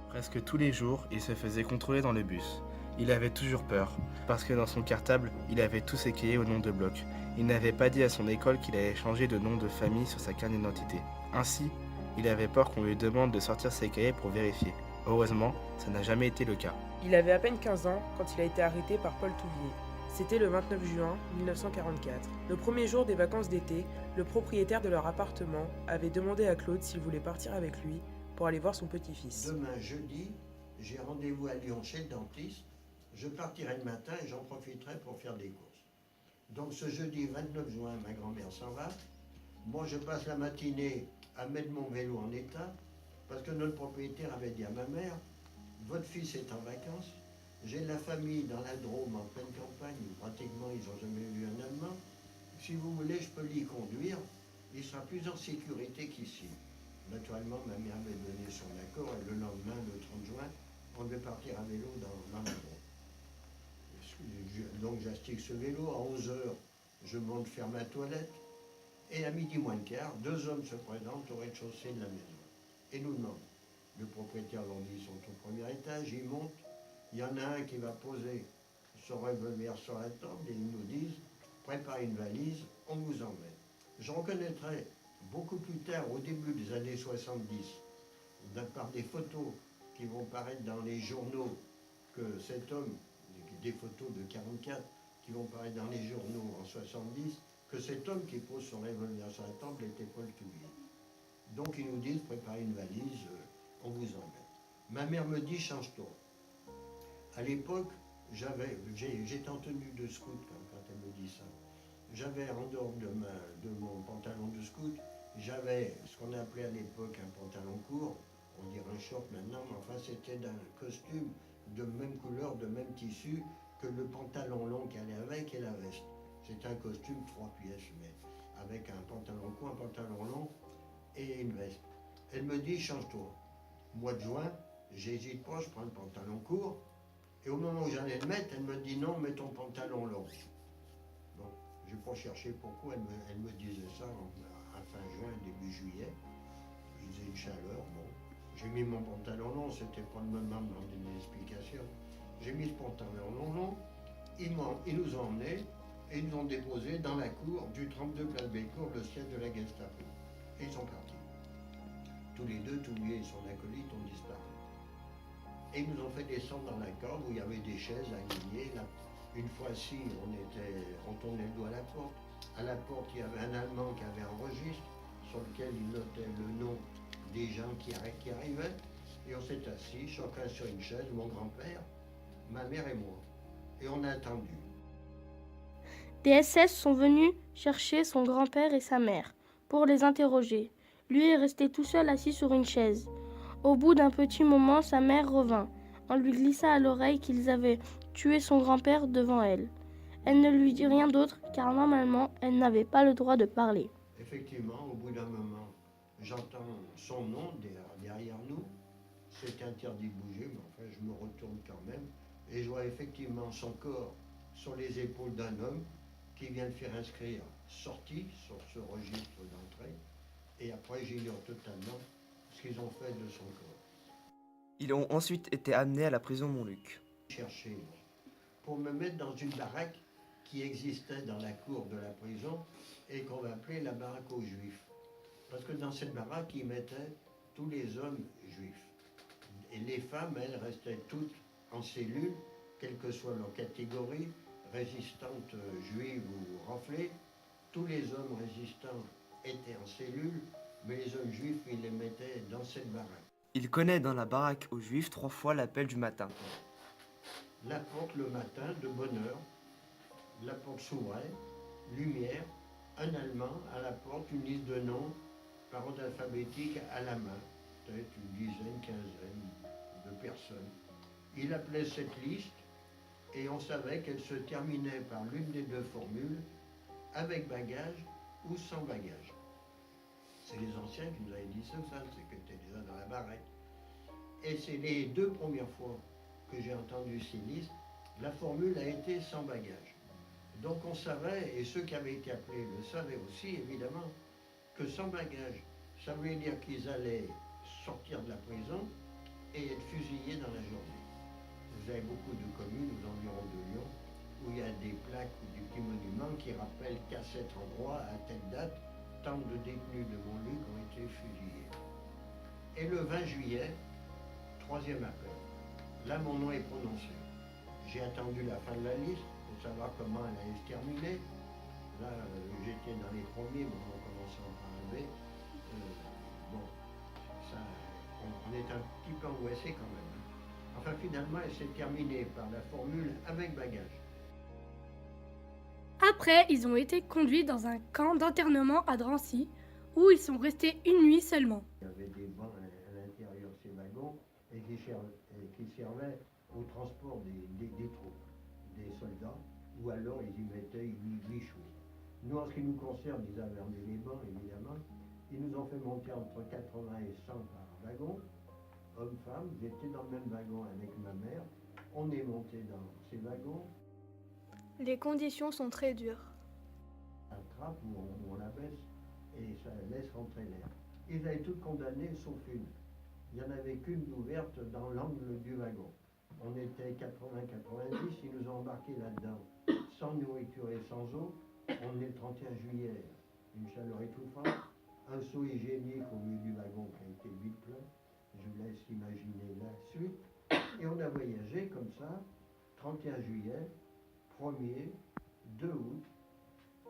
Presque tous les jours, il se faisait contrôler dans le bus. Il avait toujours peur, parce que dans son cartable, il avait tous ses cahiers au nom de Bloch. Il n'avait pas dit à son école qu'il allait changer de nom de famille sur sa carte d'identité. Ainsi, il avait peur qu'on lui demande de sortir ses cahiers pour vérifier. Heureusement, ça n'a jamais été le cas. Il avait à peine 15 ans quand il a été arrêté par Paul Touvier. C'était le 29 juin 1944. Le premier jour des vacances d'été, le propriétaire de leur appartement avait demandé à Claude s'il voulait partir avec lui pour aller voir son petit-fils. Demain jeudi, j'ai rendez-vous à Lyon chez le dentiste. Je partirai le matin et j'en profiterai pour faire des courses. Donc ce jeudi 29 juin, ma grand-mère s'en va. Moi, je passe la matinée à mettre mon vélo en état parce que notre propriétaire avait dit à ma mère, votre fils est en vacances, j'ai de la famille dans la Drôme en pleine campagne, où pratiquement ils n'ont jamais vu un Allemand. Si vous voulez, je peux l'y conduire, il sera plus en sécurité qu'ici. Naturellement, ma mère avait donné son accord et le lendemain, le 30 juin, on devait partir à vélo dans la Drôme. Donc j'astique ce vélo, à 11h, je monte faire ma toilette, et à midi moins le quart, 2 hommes se présentent au rez-de-chaussée de la maison et nous demandent. Le propriétaire leur dit, ils sont au premier étage, ils montent, il y en a un qui va poser son revolver sur la table et ils nous disent, préparez une valise, on vous emmène. Je reconnaîtrai Beaucoup plus tard, au début des années 70, par des photos qui vont paraître dans les journaux, que cet homme, des photos de 44, qui vont paraître dans les journaux en 70, que cet homme qui pose son revolver sur la table était Paul Touvier. Donc ils nous disent, préparez une valise, on vous emmène. Ma mère me dit, change-toi. À l'époque, j'étais en tenue de scout quand elle me dit ça. J'avais, en dehors de mon pantalon de scout, j'avais ce qu'on appelait à l'époque un pantalon court, on dirait un short maintenant, mais enfin c'était d'un costume de même couleur, de même tissu que le pantalon long qui allait avec et la veste. C'était un costume 3 pièces, mais avec un pantalon court, un pantalon long et une veste. Elle me dit, change-toi. Mois de juin, j'hésite pas, je prends le pantalon court, et au moment où j'allais le mettre, elle me dit, non, mets ton pantalon long. Bon, je n'ai pas cherché pourquoi elle me disait ça à fin juin, début juillet. Il faisait une chaleur, bon. J'ai mis mon pantalon long, c'était pas le moment de demander une explication. J'ai mis ce pantalon long, ils nous ont emmenés et ils nous ont déposés dans la cour du 32 Place Bellecour, le siège de la Gestapo. Et ils sont partis. Tous les deux, Touvier et son acolyte ont disparu. Et ils nous ont fait descendre dans la cave où il y avait des chaises alignées. Là, une fois-ci, on tournait le doigt à la porte. À la porte, il y avait un Allemand qui avait un registre sur lequel il notait le nom des gens qui arrivaient. Et on s'est assis, chacun sur une chaise, mon grand-père, ma mère et moi. Et on a attendu. Des SS sont venus chercher son grand-père et sa mère pour les interroger. Lui est resté tout seul assis sur une chaise. Au bout d'un petit moment, sa mère revint. On lui glissa à l'oreille qu'ils avaient tué son grand-père devant elle. Elle ne lui dit rien d'autre car normalement, elle n'avait pas le droit de parler. Effectivement, au bout d'un moment, j'entends son nom derrière nous. C'est interdit de bouger, mais enfin, je me retourne quand même. Et je vois effectivement son corps sur les épaules d'un homme qui vient de faire inscrire sortie sur ce registre d'entrée. Et après, j'ignore totalement ce qu'ils ont fait de son corps. Ils ont ensuite été amenés à la prison Montluc. Chercher pour me mettre dans une baraque qui existait dans la cour de la prison et qu'on va appeler la baraque aux Juifs. Parce que dans cette baraque, ils mettaient tous les hommes juifs. Et les femmes, elles, restaient toutes en cellule, quelle que soit leur catégorie, résistantes juives ou raflées. Tous les hommes résistants étaient en cellule, mais les hommes juifs, ils les mettaient dans cette baraque. Il connaît dans la baraque aux Juifs 3 fois l'appel du matin. La porte le matin, de bonne heure, la porte s'ouvrait, lumière, un Allemand à la porte, une liste de noms, par ordre alphabétique à la main, peut-être une dizaine, quinzaine de personnes. Il appelait cette liste et on savait qu'elle se terminait par l'une des deux formules, avec bagage ou sans bagage. C'est les anciens qui nous avaient dit ça, c'est que tu étais déjà dans la baraque. Et c'est les 2 premières fois que j'ai entendu ces listes, la formule a été sans bagage. Donc on savait, et ceux qui avaient été appelés le savaient aussi évidemment, que sans bagage, ça voulait dire qu'ils allaient sortir de la prison et être fusillés dans la journée. Vous avez beaucoup de communes aux environs de Lyon où il y a des plaques ou des petits monuments qui rappellent qu'à cet endroit, à telle date, tant de détenus de Montluc ont été fusillés. Et le 20 juillet, 3e appel. Là, mon nom est prononcé. J'ai attendu la fin de la liste pour savoir comment elle allait se terminer. Là, j'étais dans les premiers, mais on commençait à en enlever. Bon, ça, on est un petit peu angoissé quand même. Enfin, finalement, elle s'est terminée par la formule avec bagage. Après, ils ont été conduits dans un camp d'internement à Drancy, où ils sont restés une nuit seulement. Il y avait des bancs à l'intérieur de ces wagons et qui servaient au transport des troupes, des soldats, ou alors ils y mettaient 8 chouilles. Nous, en ce qui nous concerne, ils avaient emmené les bancs, évidemment. Ils nous ont fait monter entre 80 et 100 par wagon, hommes, femmes. J'étais dans le même wagon avec ma mère. On est monté dans ces wagons. Les conditions sont très dures. La trappe où on la baisse et ça laisse rentrer l'air. Ils avaient tous condamnés sauf une. Il n'y en avait qu'une d'ouverte dans l'angle du wagon. On était 80-90, ils nous ont embarqués là-dedans, sans nourriture et sans eau. On est le 31 juillet, une chaleur étouffante, un seau hygiénique au milieu du wagon qui a été vite plein. Je vous laisse imaginer la suite. Et on a voyagé comme ça, 31 juillet, 1er, 2 août,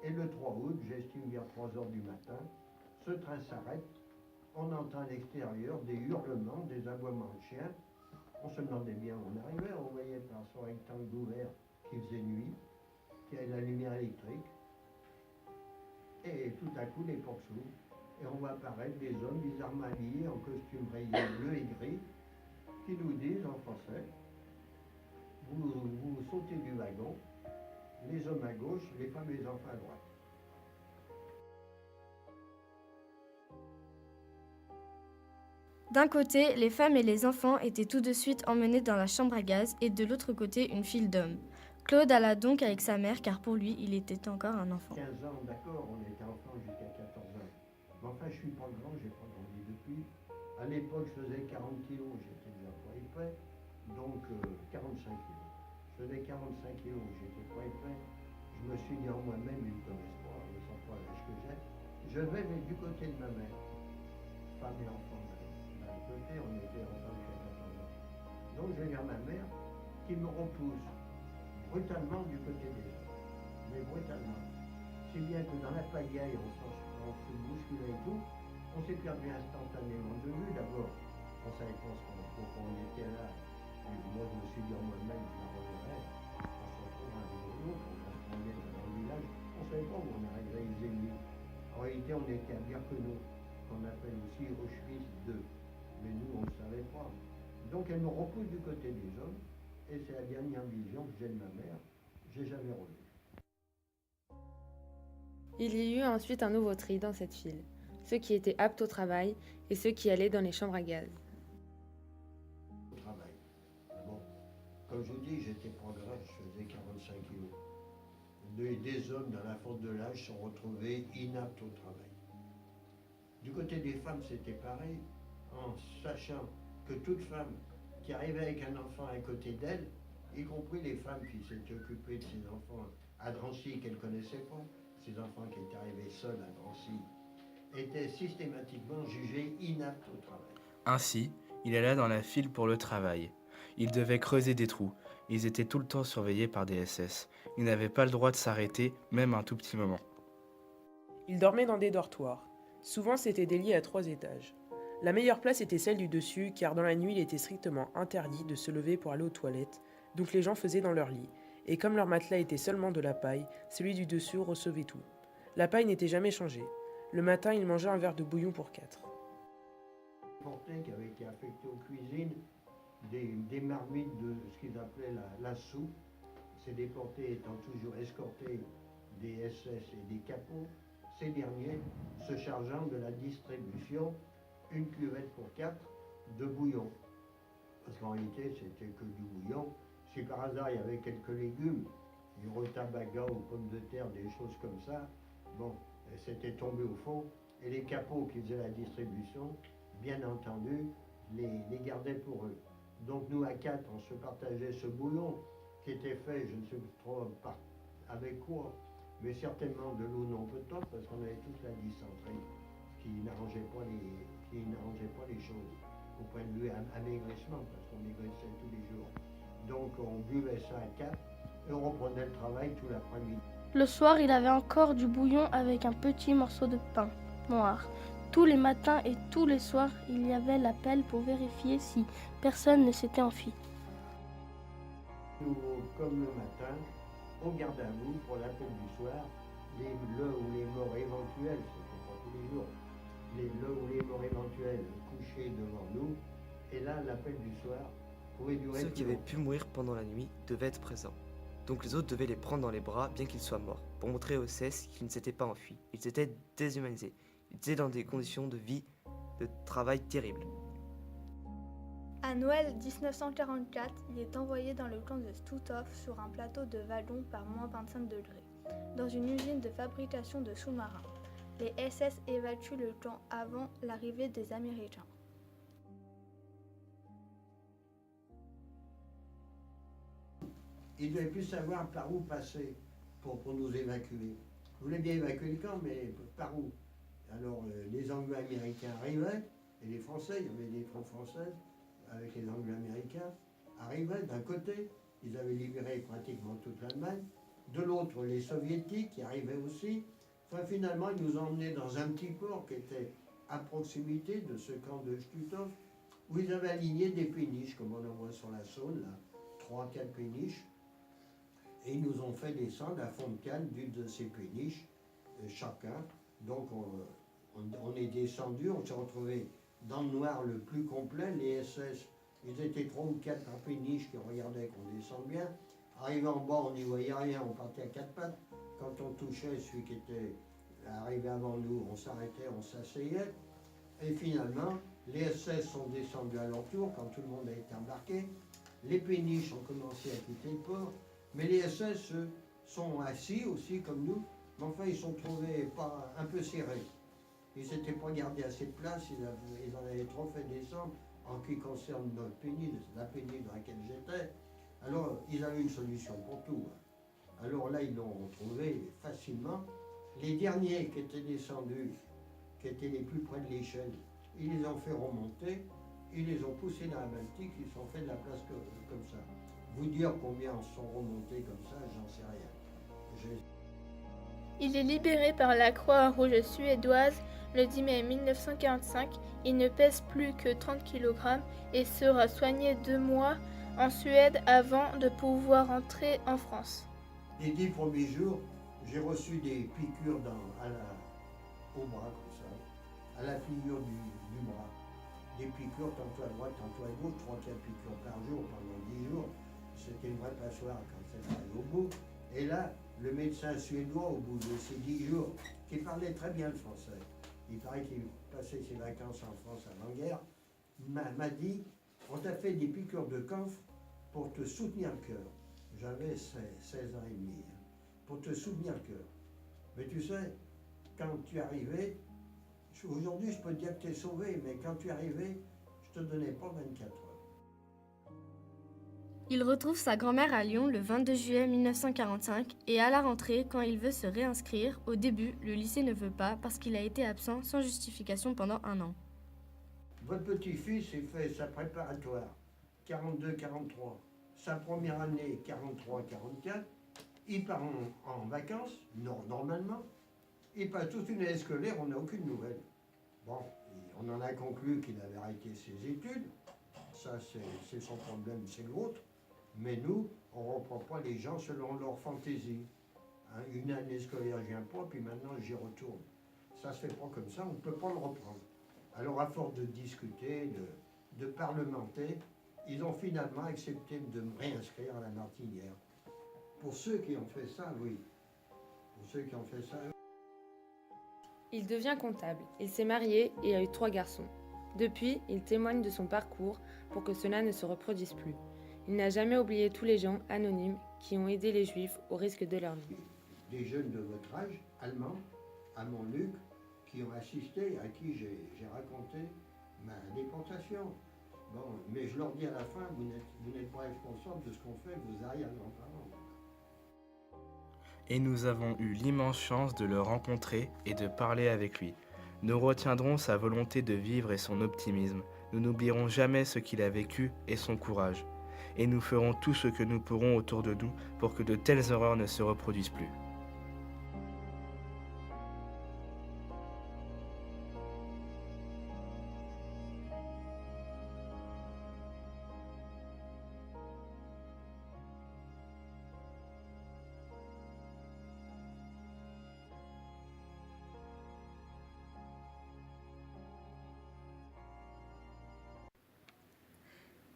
et le 3 août, j'estime vers 3 heures du matin, ce train s'arrête, on entend à l'extérieur des hurlements, des aboiements de chiens. On se demandait bien où on arrivait, on voyait par son rectangle ouvert qu'il faisait nuit, qu'il y avait la lumière électrique, et tout à coup les portes s'ouvrent, et on voit apparaître des hommes bizarrement habillés en costume rayé bleu et gris, qui nous disent en français, vous sautez du wagon, les hommes à gauche, les femmes et les enfants à droite. D'un côté, les femmes et les enfants étaient tout de suite emmenés dans la chambre à gaz et de l'autre côté, une file d'hommes. Claude alla donc avec sa mère car pour lui, il était encore un enfant. 15 ans, d'accord, on était enfant jusqu'à 14 ans. Mais enfin, je suis pas grand, j'ai pas grandi depuis. À l'époque, je faisais 40 kilos, j'étais déjà pas épais, donc 45 kilos. Je faisais 45 kilos, j'étais pas épais. Je me suis dit en moi-même, ils ne me connaissent pas, ils ne savent pas l'âge que j'ai. Je vais mais du côté de ma mère, femme et enfant. D'un côté, on était enfant jusqu'à 14 ans. Donc je vais vers ma mère qui me repousse brutalement du côté des hommes. Mais brutalement. Si bien que dans la pagaille, on se bousculait et tout, on s'est perdu instantanément de vue. D'abord, on savait pas pourquoi on était là. Et moi, je me suis dit en moi-même, je la reverrai. On se retrouve un jour ou l'autre, on se promenait dans le village. On ne savait pas où on arriverait, il faisait nuit. En réalité, on était à Birkenau, qu'on appelle aussi Auschwitz II. Mais nous, on ne savait pas. Donc, elle me repousse du côté des hommes. Et c'est la dernière vision que j'ai de ma mère. J'ai jamais revu. Il y eut ensuite un nouveau tri dans cette file, ceux qui étaient aptes au travail et ceux qui allaient dans les chambres à gaz. Au travail. Bon, comme je vous dis, j'étais pas grand, je faisais 45 kilos. Des hommes dans la force de l'âge sont retrouvés inaptes au travail. Du côté des femmes, c'était pareil, en sachant que toute femme qui arrivait avec un enfant à côté d'elle, y compris les femmes qui s'étaient occupées de ses enfants à Drancy qu'elles ne connaissaient pas, ces enfants qui étaient arrivés seuls à Drancy, étaient systématiquement jugés inaptes au travail. Ainsi, il alla dans la file pour le travail. Ils devaient creuser des trous. Ils étaient tout le temps surveillés par des SS. Ils n'avaient pas le droit de s'arrêter, même un tout petit moment. Ils dormaient dans des dortoirs. Souvent, c'était des lits à 3 étages. La meilleure place était celle du dessus, car dans la nuit, il était strictement interdit de se lever pour aller aux toilettes, donc les gens faisaient dans leur lit. Et comme leur matelas était seulement de la paille, celui du dessus recevait tout. La paille n'était jamais changée. Le matin, ils mangeaient un verre de bouillon pour 4. Portés qui avaient été affectés aux cuisines, des marmites de ce qu'ils appelaient la soupe. Ces déportés étant toujours escortés des SS et des capots, ces derniers se chargeant de la distribution, une cuvette pour 4 de bouillon. Parce qu'en réalité, c'était que du bouillon. Si par hasard il y avait quelques légumes, du rutabaga aux pommes de terre, des choses comme ça, bon, c'était tombé au fond. Et les capots qui faisaient la distribution, bien entendu, les gardaient pour eux. Donc nous, à 4, on se partageait ce bouillon qui était fait, je ne sais trop avec quoi, mais certainement de l'eau non potable, parce qu'on avait toute la dysenterie, qui n'arrangeait pas les choses, au point de vue amaigrissement, parce qu'on maigrissait tous les jours. Donc on buvait ça à 4, et on reprenait le travail tout l'après-midi. Le soir, il avait encore du bouillon avec un petit morceau de pain noir. Tous les matins et tous les soirs, il y avait l'appel pour vérifier si personne ne s'était enfui. Nous, comme le matin, on garde à vous pour l'appel du soir, le ou les morts éventuels, c'était pas tous les jours, le ou les morts éventuels couchés devant nous, et là, l'appel du soir pouvait durer. Ceux qui avaient pu mourir pendant la nuit devaient être présents. Donc les autres devaient les prendre dans les bras, bien qu'ils soient morts, pour montrer aux SS qu'ils ne s'étaient pas enfuis. Ils étaient déshumanisés. Ils étaient dans des conditions de vie, de travail terribles. À Noël 1944, il est envoyé dans le camp de Stutthof sur un plateau de vallon par moins 25 degrés, dans une usine de fabrication de sous-marins. Les SS évacuent le camp avant l'arrivée des Américains. Ils ne devaient plus savoir par où passer pour nous évacuer. Ils voulaient bien évacuer le camp, mais par où? Alors les Anglo-Américains arrivaient, et les Français, il y avait des troupes françaises avec les Anglo-Américains, arrivaient d'un côté, ils avaient libéré pratiquement toute l'Allemagne, de l'autre les Soviétiques qui arrivaient aussi. Enfin finalement ils nous ont emmenés dans un petit port qui était à proximité de ce camp de Stutthof, où ils avaient aligné des péniches, comme on en voit sur la Saône, là, 3-4 péniches, et ils nous ont fait descendre à fond de cale d'une de ces péniches, chacun. Donc on est descendu, on s'est retrouvé dans le noir le plus complet, les SS, ils étaient 3 ou 4 par péniche qui regardaient qu'on descende bien. Arrivé en bas, on n'y voyait rien, on partait à 4 pattes. Quand on touchait celui qui était arrivé avant nous, on s'arrêtait, on s'asseyait. Et finalement, les SS sont descendus à leur tour quand tout le monde a été embarqué. Les péniches ont commencé à quitter le port. Mais les SS sont assis aussi comme nous. Mais enfin, ils sont trouvés pas, un peu serrés. Ils ne s'étaient pas gardés assez de place, ils en avaient trop fait descendre en ce qui concerne notre péniche, la péniche dans laquelle j'étais. Alors, ils avaient une solution pour tout. Alors là, ils l'ont retrouvé facilement. Les derniers qui étaient descendus, qui étaient les plus près de l'échelle, ils les ont fait remonter, ils les ont poussés dans la Baltique, ils se sont fait de la place comme ça. Vous dire combien en sont remontés comme ça, j'en sais rien. Il est libéré par la Croix-Rouge suédoise le 10 mai 1945. Il ne pèse plus que 30 kg et sera soigné 2 mois en Suède avant de pouvoir entrer en France. Les 10 premiers jours, j'ai reçu des piqûres au bras, comme ça, à la figure du bras. Des piqûres tantôt à droite, tantôt à gauche, 3-4 piqûres par jour pendant 10 jours. C'était une vraie passoire quand ça arrive au bout. Et là, le médecin suédois, au bout de ces 10 jours, qui parlait très bien le français, il paraît qu'il passait ses vacances en France avant-guerre, m'a dit, on t'a fait des piqûres de camphre pour te soutenir le cœur. J'avais 16 ans et demi, pour te soutenir le cœur. Mais tu sais, quand tu es arrivé, aujourd'hui je peux te dire que tu es sauvé, mais quand tu es arrivé, je te donnais pas 24 heures. Il retrouve sa grand-mère à Lyon le 22 juillet 1945 et à la rentrée, quand il veut se réinscrire, au début, le lycée ne veut pas parce qu'il a été absent sans justification pendant 1 an. Votre petit-fils, il fait sa préparatoire, 42-43. Sa première année, 43-44. Il part en vacances, normalement. Il passe toute une année scolaire, on n'a aucune nouvelle. Bon, on en a conclu qu'il avait arrêté ses études. Ça, c'est son problème, c'est le vôtre. Mais nous, on ne reprend pas les gens selon leur fantaisie. Hein, une année scolaire, je viens pas, puis maintenant j'y retourne. Ça se fait pas comme ça, on ne peut pas le reprendre. Alors à force de discuter, de parlementer, ils ont finalement accepté de me réinscrire à la Martinière. Pour ceux qui ont fait ça, oui. Pour ceux qui ont fait ça, oui. Il devient comptable, il s'est marié et a eu 3 garçons. Depuis, il témoigne de son parcours pour que cela ne se reproduise plus. Il n'a jamais oublié tous les gens anonymes qui ont aidé les Juifs au risque de leur vie. Des jeunes de votre âge, allemands, à Montluc, qui ont assisté, à qui j'ai raconté ma déportation. Bon, mais je leur dis à la fin, vous n'êtes pas responsable de ce qu'ont fait vos arrière-grands-parents. Et nous avons eu l'immense chance de le rencontrer et de parler avec lui. Nous retiendrons sa volonté de vivre et son optimisme. Nous n'oublierons jamais ce qu'il a vécu et son courage. Et nous ferons tout ce que nous pourrons autour de nous pour que de telles horreurs ne se reproduisent plus.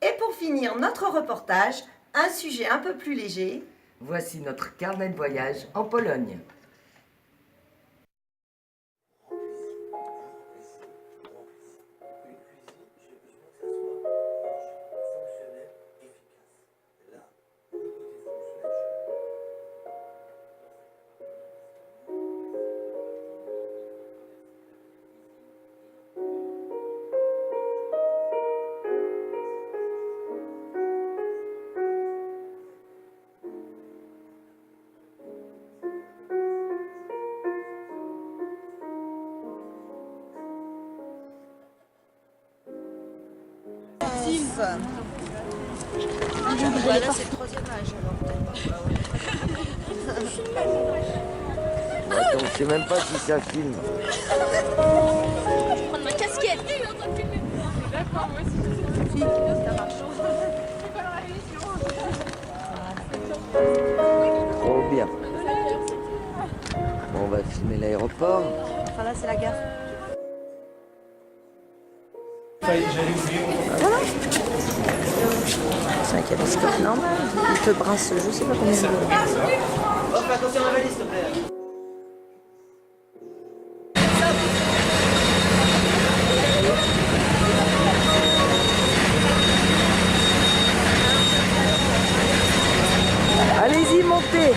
Et pour finir notre reportage, un sujet un peu plus léger. Voici notre carnet de voyage en Pologne. Bah là, c'est le troisième âge, alors peut-être pas. Attends, je sais même pas si ça filme. Je vais prendre ma casquette. D'accord, moi aussi. Ça marche. Trop bien. Bon, on va filmer l'aéroport. Enfin là, c'est la gare. Voilà. C'est un caméscope normal. Il te brasse, je sais pas combien de fois. Fais attention à la valise, s'il te plaît. Allez-y, montez.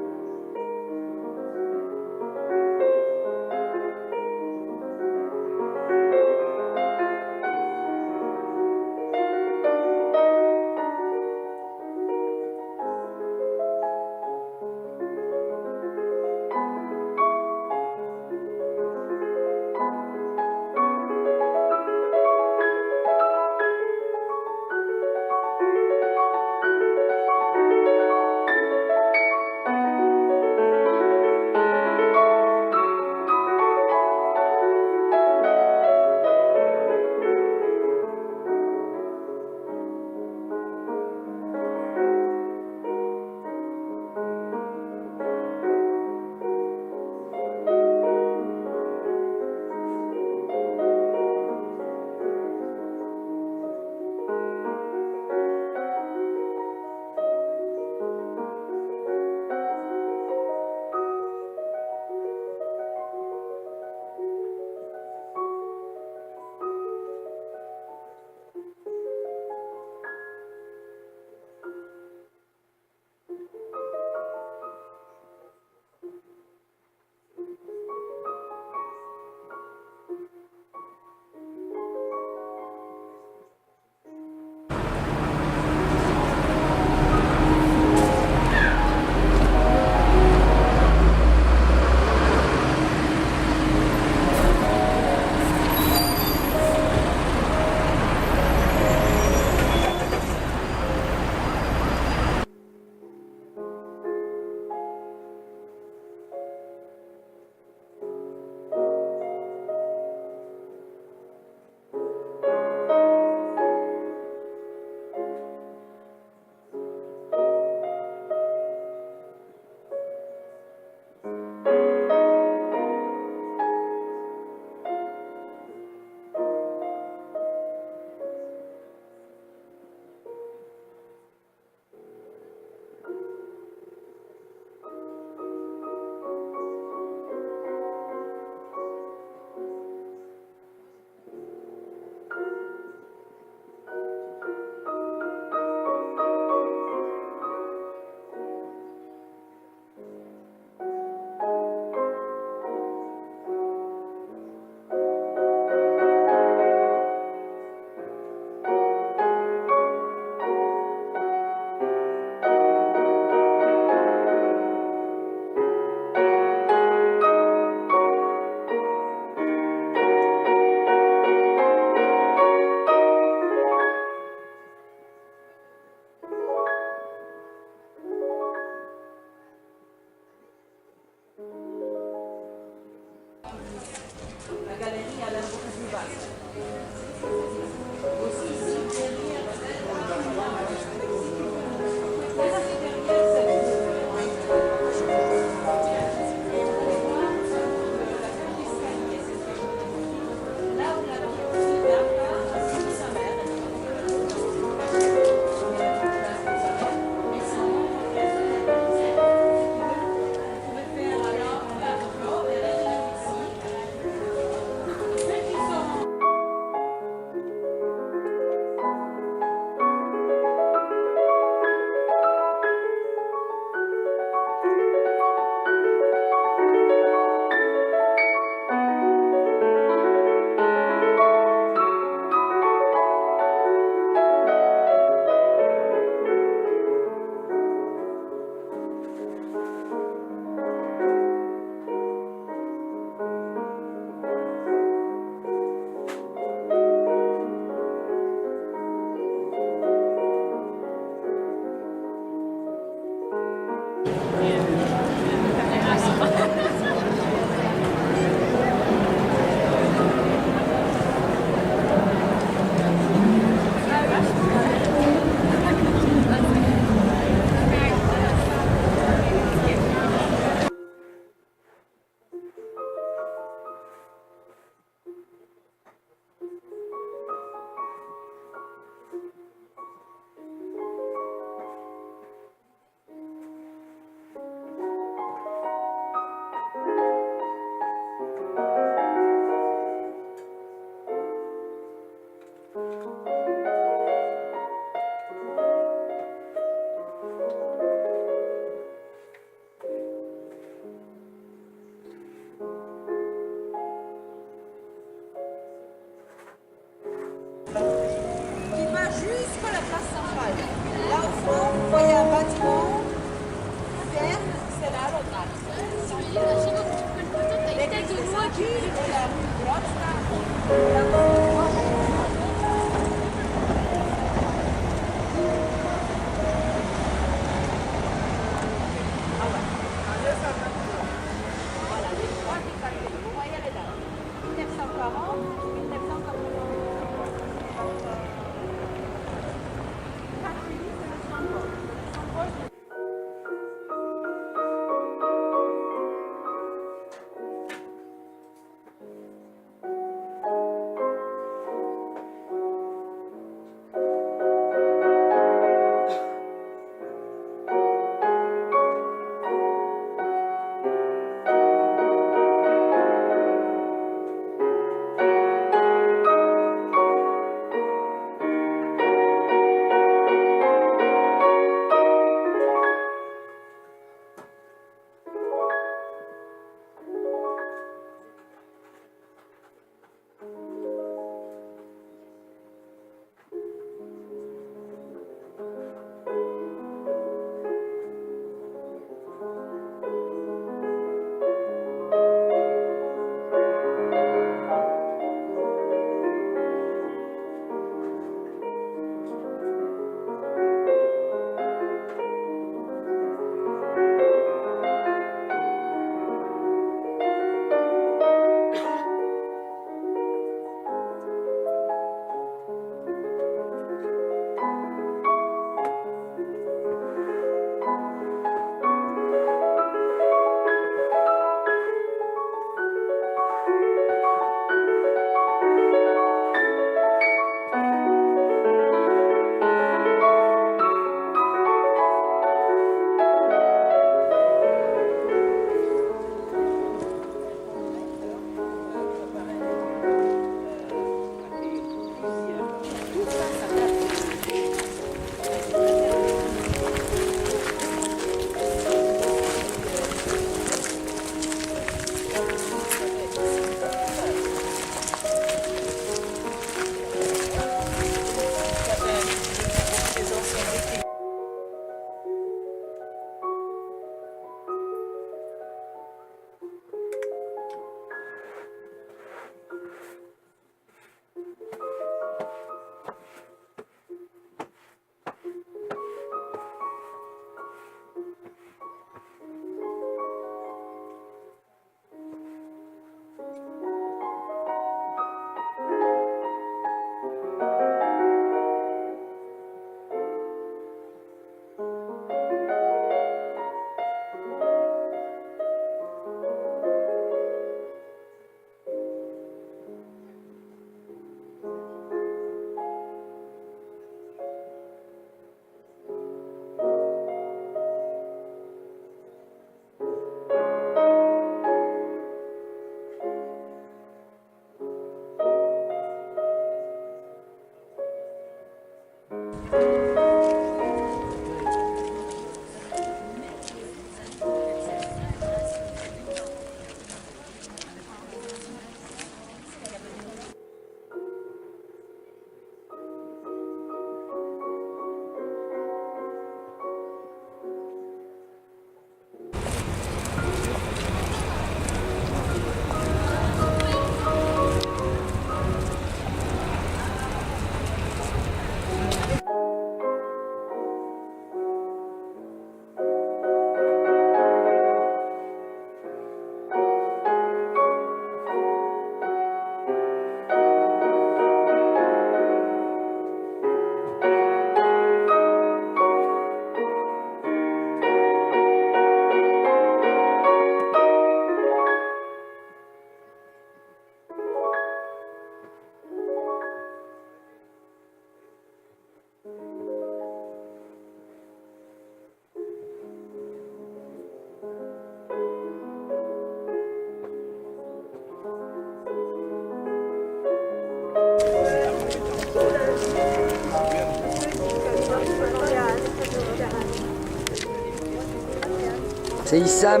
C'est Issam.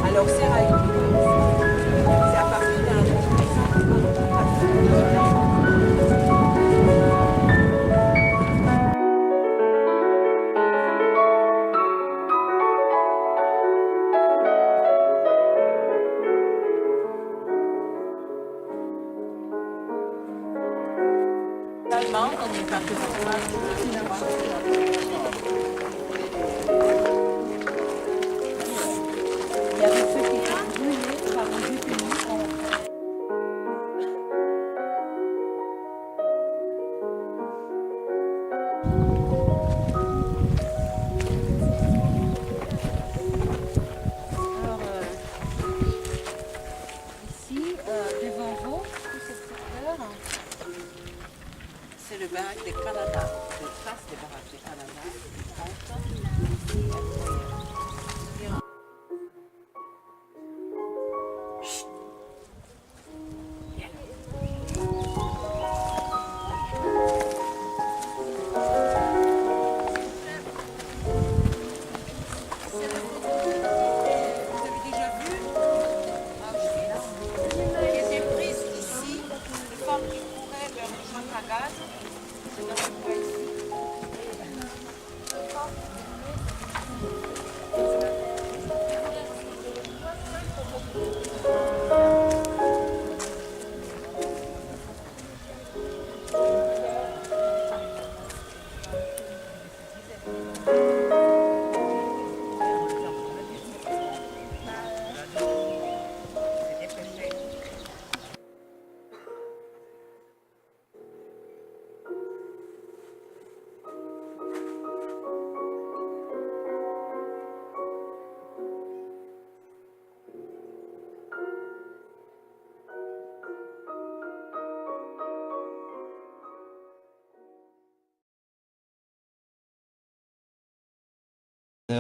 Alors c'est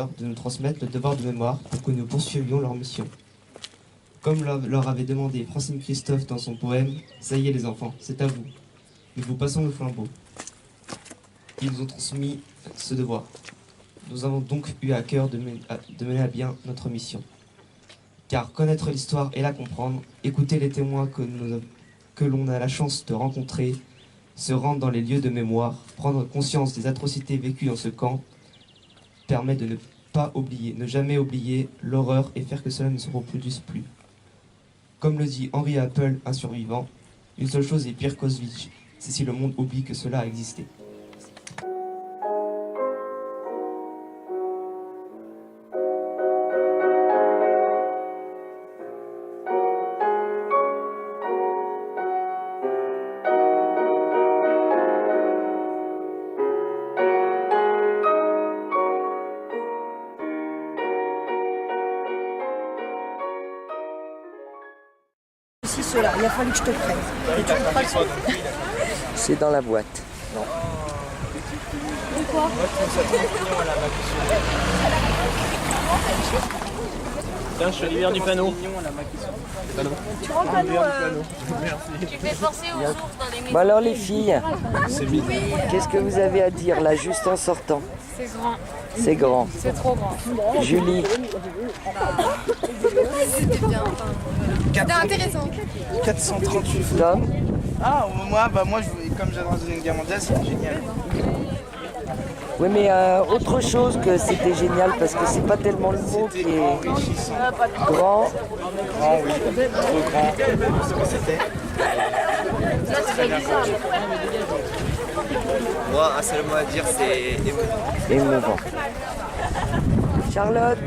professeurs de nous transmettre le devoir de mémoire pour que nous poursuivions leur mission. Comme leur avait demandé Francine Christophe dans son poème « Ça y est les enfants, c'est à vous. Nous vous passons le flambeau ». Ils nous ont transmis ce devoir. Nous avons donc eu à cœur de mener à bien notre mission. Car connaître l'histoire et la comprendre, écouter les témoins que l'on a la chance de rencontrer, se rendre dans les lieux de mémoire, prendre conscience des atrocités vécues dans ce camp, permet de ne pas oublier, ne jamais oublier l'horreur et faire que cela ne se reproduise plus. Comme le dit Henry Apple, un survivant, une seule chose est pire qu'Auschwitz, c'est si le monde oublie que cela a existé. Cela, il a fallu que je te prenne. Et tu veux pas le son ? C'est dans la boîte. Non. Quoi ? Tiens, je suis l'hiver du panneau. Tu rends le panneau. Tu fais forcer aux ours dans les maisons. Bon alors les filles, C'est vite. qu'est-ce que vous avez à dire là, juste en sortant? C'est grand. C'est grand. C'est trop grand. Julie, C'était bien. C'était intéressant. 438. Tom, Ah, moi, comme j'adore la Deuxième Guerre mondiale, c'est génial. oui mais autre chose que c'était génial parce que c'est pas tellement le mot qui est grand. Grand, oui. Trop grand. Ce que c'était. Moi, un seul mot à dire, c'est Émouvant. Charlotte,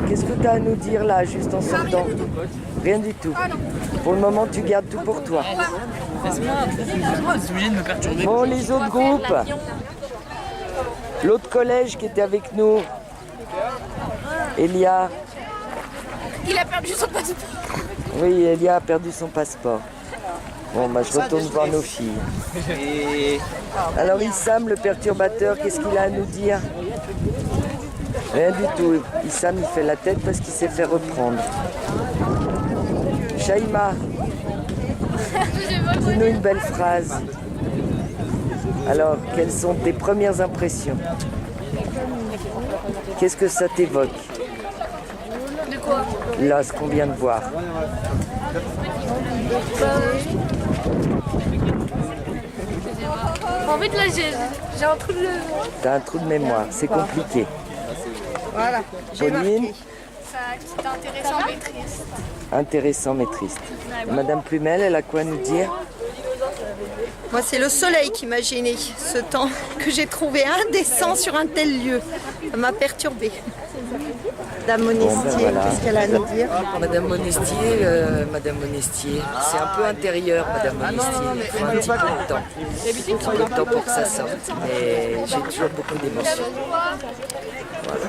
qu'est-ce que tu as à nous dire là, juste en sortant? Rien du tout. Pour le moment, tu gardes tout pour toi. C'est obligé de me perturber. Bon, les autres groupes. L'autre collège qui était avec nous. Elia. Il a perdu son passeport. Oui, Elia a perdu son passeport. Bon, bah, je retourne voir nos filles. Alors, Issam, le perturbateur, qu'est-ce qu'il a à nous dire? Rien du tout. Issam, il fait la tête parce qu'il s'est fait reprendre. Shaïma, dis-nous une belle phrase. Alors, quelles sont tes premières impressions? Qu'est-ce que ça t'évoque? De quoi? Là, ce qu'on vient de voir. En fait, là, j'ai un trou de mémoire. T'as un trou de mémoire, c'est compliqué. Voilà, j'ai Pauline, marqué. C'était intéressant mais triste. intéressant mais triste. Et Madame Plumel, elle a quoi à nous dire? Moi, c'est le soleil qui m'a gêné, ce temps que j'ai trouvé indécent sur un tel lieu. Ça m'a perturbée. Madame Monestier, voilà. qu'est-ce qu'elle a à nous dire? Madame Monestier, c'est un peu intérieur, Madame Monestier. Il faut un petit peu de temps pour que ça sorte. Mais j'ai toujours beaucoup d'émotions. Voilà.